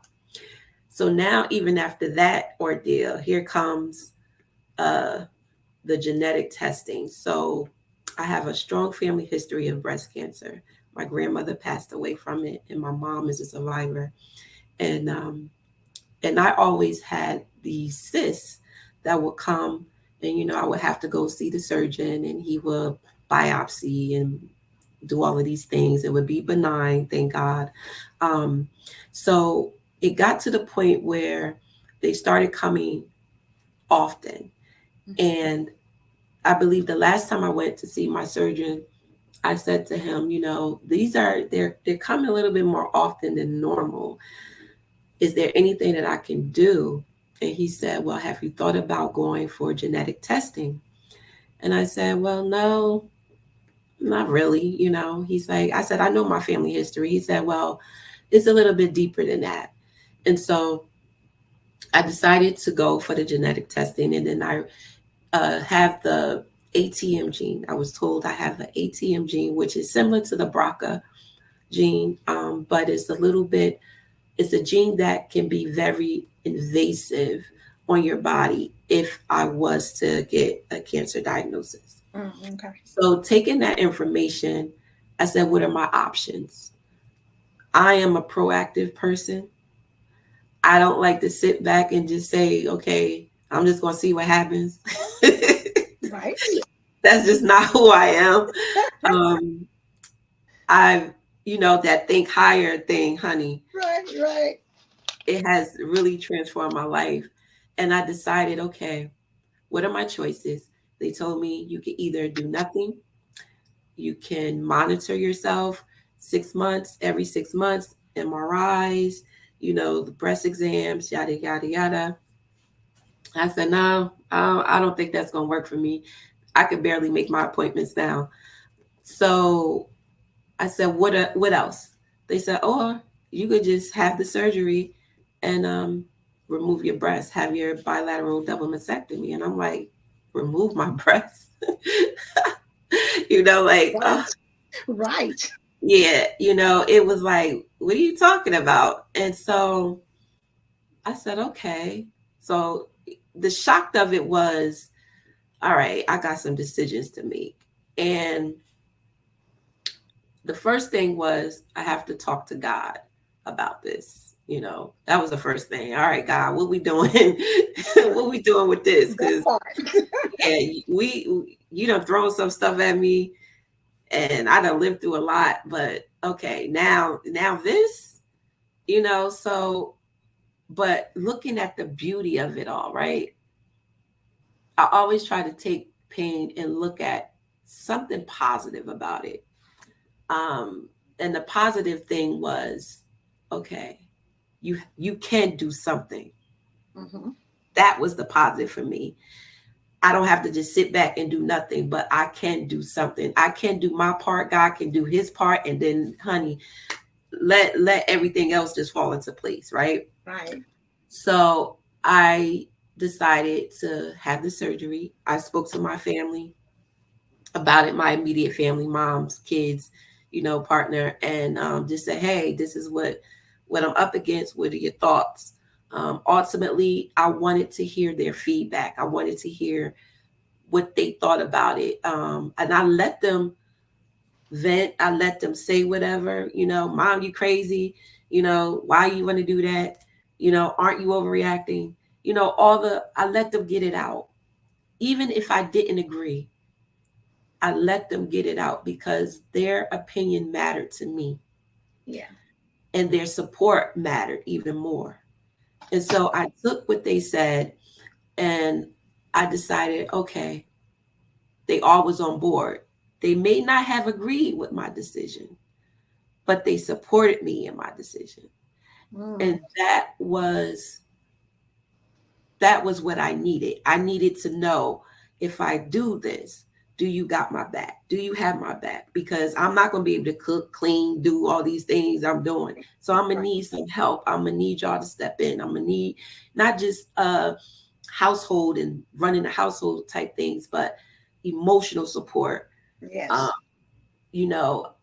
So now, even after that ordeal, here comes uh, the genetic testing. So I have a strong family history of breast cancer. My grandmother passed away from it, and my mom is a survivor. And and I always had these cysts that would come, and I would have to go see the surgeon, and he would biopsy and do all of these things. It would be benign, thank God. Um, so it got to the point where they started coming often, and I believe the last time I went to see my surgeon, I said to him, they're coming a little bit more often than normal. Is there anything that I can do? And he said, well, have you thought about going for genetic testing? And I said, well, no, not really. He's like, I said, I know my family history. He said, well, it's a little bit deeper than that. And so I decided to go for the genetic testing. And then I have the ATM gene. I was told I have the ATM gene, which is similar to the BRCA gene, but it's a gene that can be very invasive on your body if I was to get a cancer diagnosis. Okay. So, taking that information, I said, what are my options? I am a proactive person. I don't like to sit back and just say, okay, I'm just going to see what happens. Right. That's just not who I am. Um, I've, that think higher thing, honey, Right, right. it has really transformed my life. And I decided, okay, what are my choices? They told me you can either do nothing, you can monitor yourself 6 months, every 6 months, MRIs, the breast exams, yada, yada, yada. I said, no, I don't think that's going to work for me. I could barely make my appointments now. So I said, what else? They said, oh, you could just have the surgery and remove your breast, have your bilateral double mastectomy. And I'm like, remove my breast? Like, Right. Right. yeah, it was like, what are you talking about? And so I said, okay. So the shock of it was, all right, I got some decisions to make. And the first thing was I have to talk to God about this. That was the first thing. All right, God, what we doing? What we doing with this? That Because part. yeah, you done thrown some stuff at me, and I done lived through a lot. But okay, now this, So, but looking at the beauty of it all, right? I always try to take pain and look at something positive about it. Um, and the positive thing was, okay, you can do something. Mm-hmm. That was the positive for me. I don't have to just sit back and do nothing, but I can do something. I can do my part. God can do his part, and then, honey, let everything else just fall into place, right? Right. So I decided to have the surgery. I spoke to my family about it, my immediate family, moms, kids, partner, and just say, hey, this is what I'm up against. What are your thoughts? Ultimately, I wanted to hear their feedback. I wanted to hear what they thought about it, and I let them vent. I let them say whatever. Mom, you crazy? Why you want to do that? Aren't you overreacting? I let them get it out, even if I didn't agree. I let them get it out because their opinion mattered to me Yeah. and their support mattered even more. And so I took what they said and I decided, okay, they all was on board. They may not have agreed with my decision, but they supported me in my decision. And Mm. that was what I needed. I needed to know, if I do this, do you got my back? Do you have my back? Because I'm not going to be able to cook, clean, do all these things I'm doing. So I'm going to Right. need some help. I'm going to need y'all to step in. I'm going to need not just household and running the household type things, but emotional support. Um, Yes.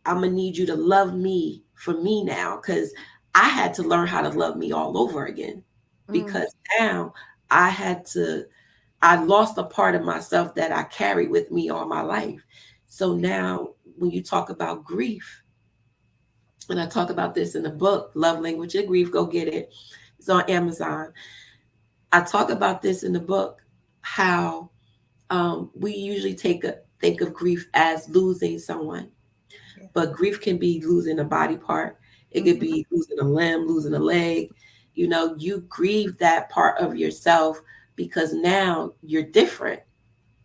I'm going to need you to love me for me now, because I had to learn how to love me all over again, Mm. because now I had to, I lost a part of myself that I carried with me all my life. So now when you talk about grief, and I talk about this in the book, Love Language of Grief, go get it. It's on Amazon. I talk about this in the book, how we usually think of grief as losing someone, Yeah. but grief can be losing a body part. It could Mm-hmm. be losing a limb, losing a leg. You grieve that part of yourself because now you're different.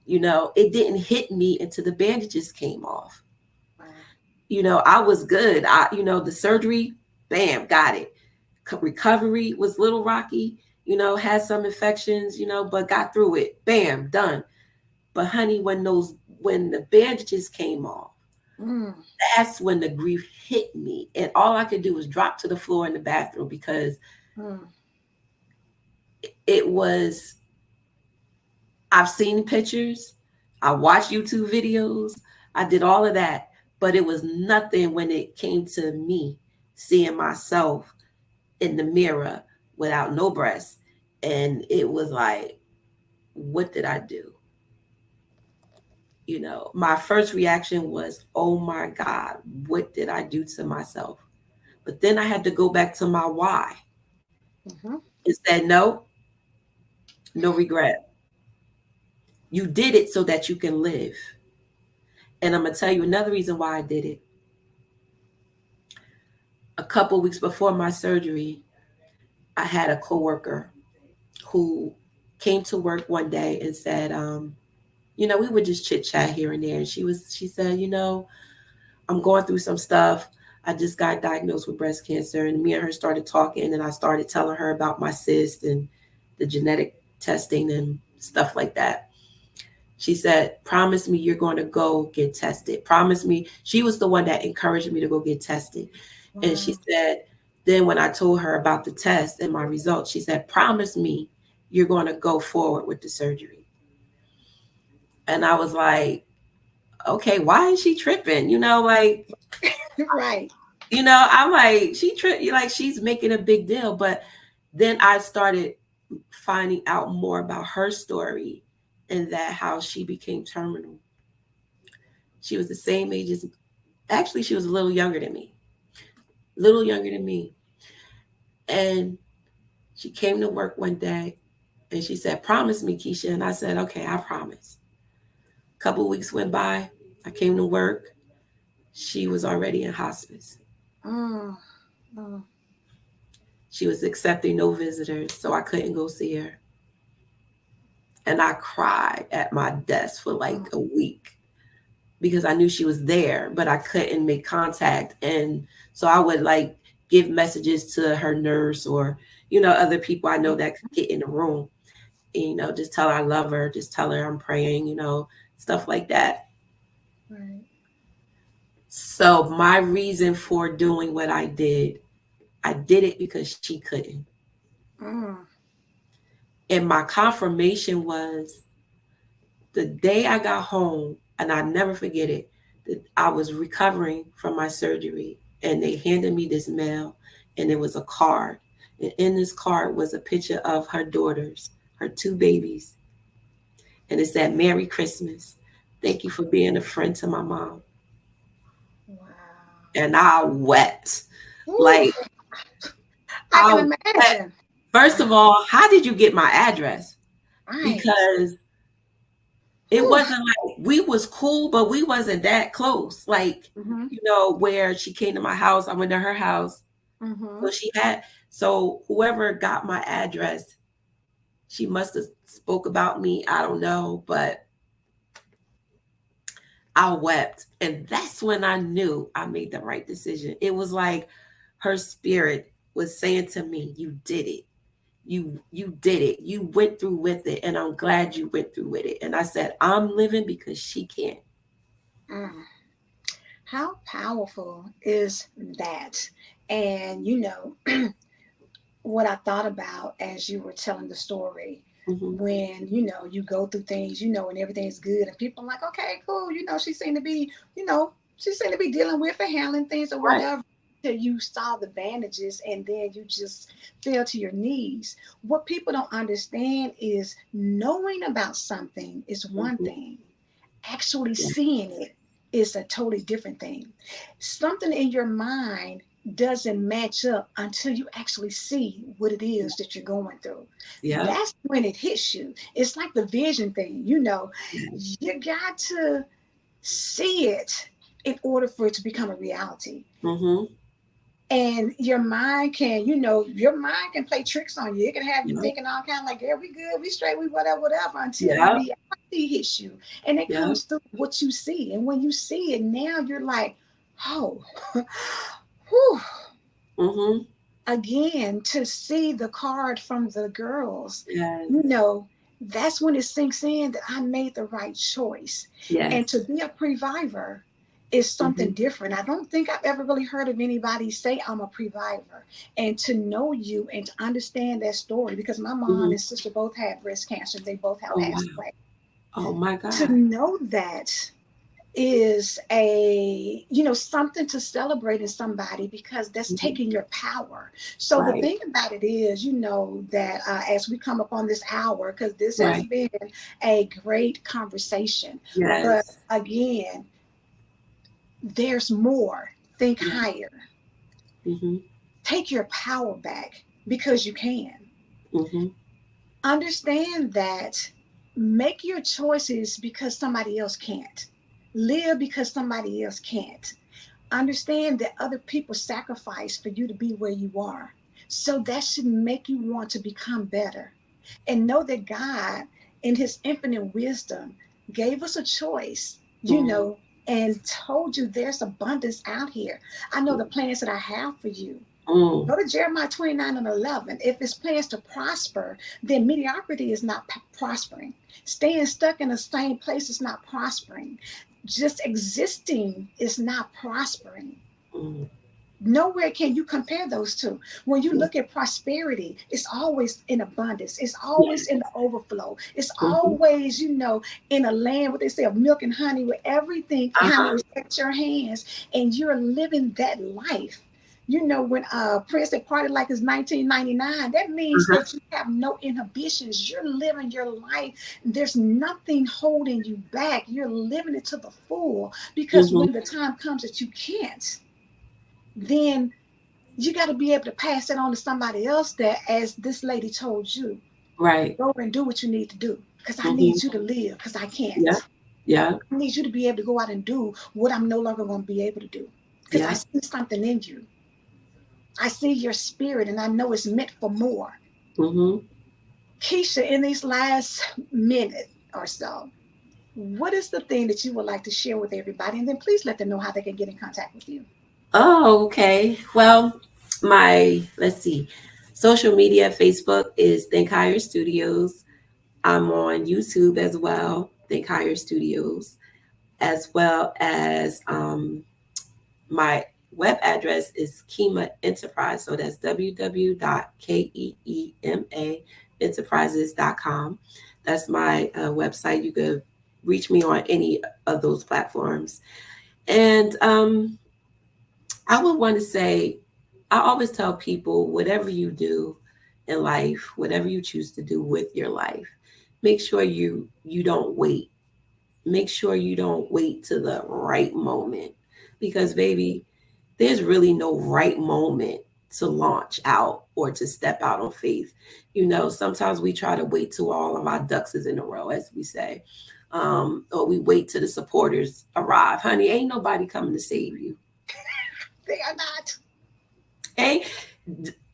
It didn't hit me until the bandages came off. Wow. I was good. The surgery, bam, got it. Recovery was a little rocky, had some infections, but got through it. Bam, done. But honey, when the bandages came off, Mm. that's when the grief hit me. And all I could do was drop to the floor in the bathroom, because Mm. it was, I've seen pictures, I watched YouTube videos, I did all of that, but it was nothing when it came to me seeing myself in the mirror without no breasts. And it was like, what did I do? My first reaction was, oh my God, what did I do to myself? But then I had to go back to my why. Mm-hmm. It said, no, no regret. You did it so that you can live. And I'm going to tell you another reason why I did it. A couple weeks before my surgery, I had a coworker who came to work one day and said, we would just chit chat here and there. And she said, I'm going through some stuff. I just got diagnosed with breast cancer. And me and her started talking, and I started telling her about my cyst and the genetic testing and stuff like that. She said, promise me you're going to go get tested. Promise me. She was the one that encouraged me to go get tested. And she Wow. said, then when I told her about the test and my results, she said, promise me you're going to go forward with the surgery. And I was like, okay, why is she tripping? Right. I'm like, like she's making a big deal. But then I started finding out more about her story, and that how she became terminal. She was the same age as, actually, she was a little younger than me, little younger than me. And she came to work one day and she said, promise me, Keisha. And I said, okay, I promise. A couple of weeks went by. I came to work. She was already in hospice. Mm. Mm. She was accepting no visitors, so I couldn't go see her. And I cried at my desk for like Mm. a week because I knew she was there, but I couldn't make contact. And so I would like give messages to her nurse or, other people I know that could get in the room. And, just tell her I love her, just tell her I'm praying, stuff like that. Right. So my reason for doing what I did it because she couldn't. Mm. And my confirmation was the day I got home, and I never forget it, that I was recovering from my surgery, and they handed me this mail, and it was a card. And in this card was a picture of her daughters, her two babies. And it said, Merry Christmas. Thank you for being a friend to my mom. Wow. And I wept. Ooh, Like, I I can wept. imagine. First Wow. of all, how did you get my address? Right. Because it Ooh. wasn't like we was cool, but we wasn't that close. Like, Mm-hmm. where she came to my house, I went to her house. Mm-hmm. So she had, So whoever got my address, she must have spoke about me. I don't know, but I wept. And that's when I knew I made the right decision. It was like her spirit was saying to me, you did it. You did it. You went through with it. And I'm glad you went through with it. And I said, I'm living because she can't. Mm. How powerful is that? And what I thought about as you were telling the story, Mm-hmm. when you go through things, and everything's good, and people are like, okay, cool, she seemed to be, she seemed to be dealing with and handling things or Right. whatever. Till you saw the bandages, and then you just fell to your knees. What people don't understand is knowing about something is one Mm-hmm. thing, actually Yeah. seeing it is a totally different thing. Something in your mind doesn't match up until you actually see what it is that you're going through. Yeah. That's when it hits you. It's like the vision thing, you got to see it in order for it to become a reality. Mm-hmm. And your mind can play tricks on you. It can have you Yeah. thinking all kind of like, yeah, we good, we straight, we whatever, until the Yeah. reality hits you. And it Yeah. comes through what you see. And when you see it, now you're like, oh, whew. Mm-hmm. Again, to see the card from the girls, Yes. you know, that's when it sinks in that I made the right choice. And to Yes. be a previvor is something Mm-hmm. different. I don't think I've ever really heard of anybody say I'm a previvor. And to know you and to understand that story, because my mom Mm-hmm. and sister both had breast cancer, they both have Oh passed wow. away. Oh my To God. know that is something to celebrate in somebody, because that's Mm-hmm. taking your power. So the Right. thing about it is, that as we come up on this hour, because this has Right. been a great conversation, but Yes. again, there's more. Think Yeah. higher. Mm-hmm. Take your power back, because you can. Mm-hmm. Understand that. Make your choices because somebody else can't. Live because somebody else can't. Understand that other people sacrifice for you to be where you are. So that should make you want to become better. And know that God, in his infinite wisdom, gave us a choice, Mm-hmm. and told you there's abundance out here. I know the plans that I have for you. Mm-hmm. Go to Jeremiah 29:11. If it's plans to prosper, then mediocrity is not prospering. Staying stuck in the same place is not prospering. Just existing is not prospering. Mm-hmm. Nowhere can you compare those two. When you Yeah. look at prosperity, it's always in abundance, it's Yeah. always in the overflow, it's Mm-hmm. always, in a land, what they say, of milk and honey, where everything kind of Uh-huh. is at your hands, and you're living that life. When Prince had party like it's 1999, that means Uh-huh. that you have no inhibitions. You're living your life. There's nothing holding you back. You're living it to the full, because Mm-hmm. when the time comes that you can't, then you got to be able to pass it on to somebody else, that, as this lady told you, Right. go and do what you need to do, because I Mm-hmm. need you to live, because I Yeah. can't. Yeah. I need you to be able to go out and do what I'm no longer going to be able to do, because I Yeah. see something in you. I see your spirit, and I know it's meant for more. Mm-hmm. Keisha, in these last minute or so, what is the thing that you would like to share with everybody? And then please let them know how they can get in contact with you. Oh, okay. Well, let's see, social media, Facebook is Think Higher Studios. I'm on YouTube as well, Think Higher Studios, as well as my web address is Kema Enterprise. So that's www.keemaenterprises.com. That's my website. You could reach me on any of those platforms. And I would want to say, I always tell people, whatever you do in life, whatever you choose to do with your life, make sure you don't wait. Make sure you don't wait to the right moment, because baby, there's really no right moment to launch out or to step out on faith. Sometimes we try to wait till all of our ducks is in a row, as we say, or we wait till the supporters arrive. Honey, ain't nobody coming to save you. They are not. Hey,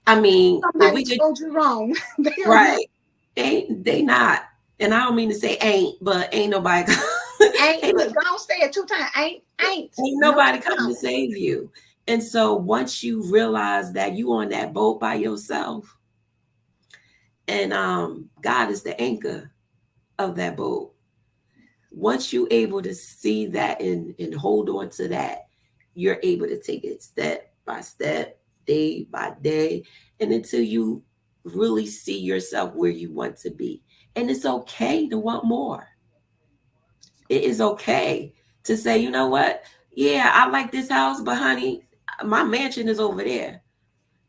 I mean, if Somebody we could, told you wrong. They are not. right? Ain't they not? And I don't mean to say ain't, but ain't nobody. Ain't ain't, look, don't say it 2 times. Ain't ain't no nobody coming to problem. save you. And so once you realize that you on that boat by yourself, and God is the anchor of that boat. Once you're able to see that and hold on to that, you're able to take it step by step, day by day, and until you really see yourself where you want to be. And it's okay to want more. It is okay to say, you know what? Yeah, I like this house, but honey, my mansion is over there.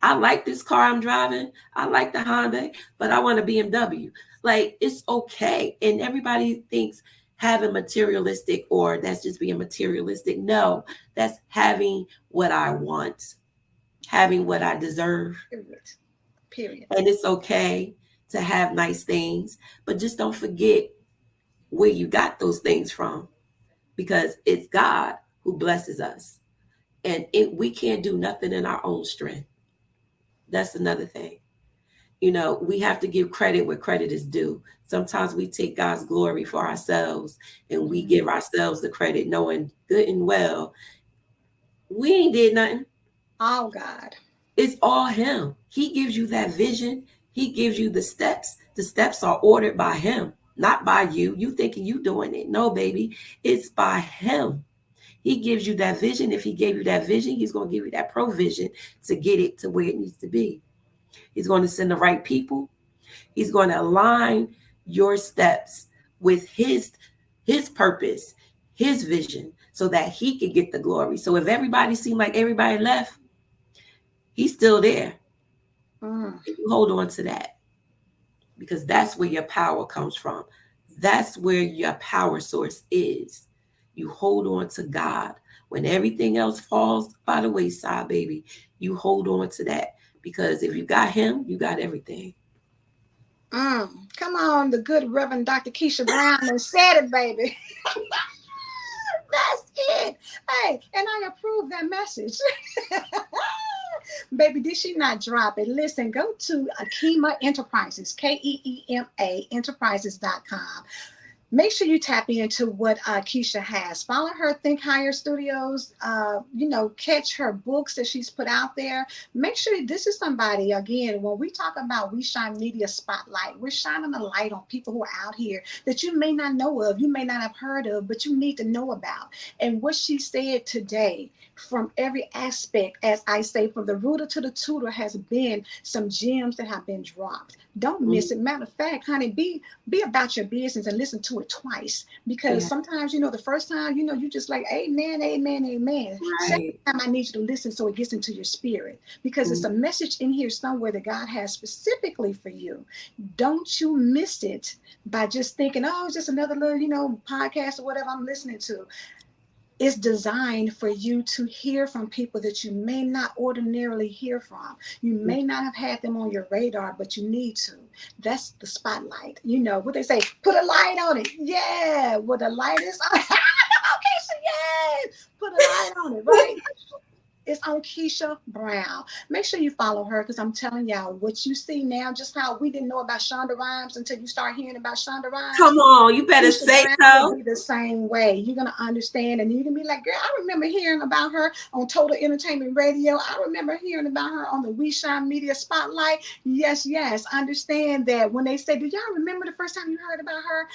I like this car I'm driving. I like the Honda, but I want a BMW. Like, it's okay. And everybody thinks having materialistic or that's just being materialistic. No, that's having what I want, having what I deserve. Period. Period. And it's okay to have nice things, but just don't forget where you got those things from because it's God who blesses us. And we can't do nothing in our own strength. That's another thing. We have to give credit where credit is due. Sometimes we take God's glory for ourselves and we Mhm. give ourselves the credit knowing good and well we ain't did nothing. Oh God. It's all him. He gives you that vision. He gives you the steps. The steps are ordered by him, not by you. You thinking you doing it. No, baby. It's by him. He gives you that vision. If he gave you that vision, he's going to give you that provision to get it to where it needs to be. He's going to send the right people. He's going to align your steps with his purpose, his vision, so that he can get the glory. So if everybody seemed like everybody left, he's still there. Mm. You hold on to that because that's where your power comes from. That's where your power source is. You hold on to God. When everything else falls by the wayside, baby, you hold on to that because if you got him, you got everything. Mm. Come on, the good Reverend Dr. Keisha Brown and said it, baby. That's it. Hey, and I approve that message. Baby, did she not drop it? Listen, go to Akema Enterprises, Keema Enterprises.com. Make sure you tap into what Keisha has. Follow her Think Higher Studios. Catch her books that she's put out there. Make sure this is somebody, again, when we talk about We Shine Media Spotlight, we're shining a light on people who are out here that you may not know of, you may not have heard of, but you need to know about. And what she said today, from every aspect, as I say, from the rooter to the tutor, has been some gems that have been dropped. Don't miss it. Matter of fact, honey, be about your business and listen to it twice because Yeah, sometimes the first time you just like amen, amen, amen. Second right. time I need you to listen so it gets into your spirit because it's a message in here somewhere that God has specifically for you. Don't you miss it by just thinking, oh, it's just another little podcast or whatever I'm listening to. It's designed for you to hear from people that you may not ordinarily hear from. You may not have had them on your radar, but you need to. That's the spotlight. You know what they say, put a light on it. Yeah, well, the light is on. Okay, so yeah, put a light on it, right? It's on Keisha Brown. Make sure you follow her because I'm telling y'all what you see now, just how we didn't know about Shonda Rhimes until you start hearing about Shonda Come Rhimes. on, you better Keisha say Brown will so. be the same way. You're gonna understand, and you're gonna be like, "Girl, I remember hearing about her on Total Entertainment Radio. I remember hearing about her on the We Shine Media Spotlight." Yes, yes. Understand that when they say, "Do y'all remember the first time you heard about her?"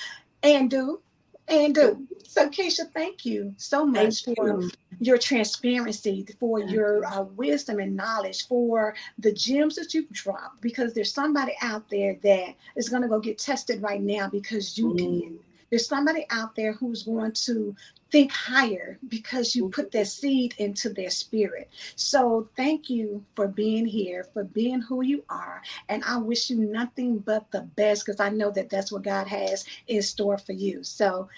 And do, and do. So, Keisha, thank you so Thank much for you. your transparency, for Thank your you. wisdom and knowledge, for the gems that you've dropped. Because there's somebody out there that is going to go get tested right now because you did. Mm, There's somebody out there who's going to think higher because you put that seed into their spirit. So thank you for being here, for being who you are. And I wish you nothing but the best because I know that that's what God has in store for you. So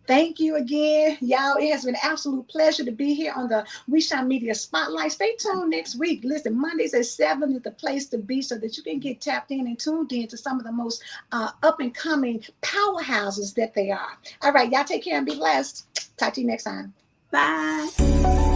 thank you again, y'all. It has been an absolute pleasure to be here on the We Shine Media Spotlight. Stay tuned next week. Listen, Mondays at 7 is the place to be so that you can get tapped in and tuned in to some of the most up and coming powerhouses that they are. All right, y'all take care and be blessed. Talk to you next time. bye.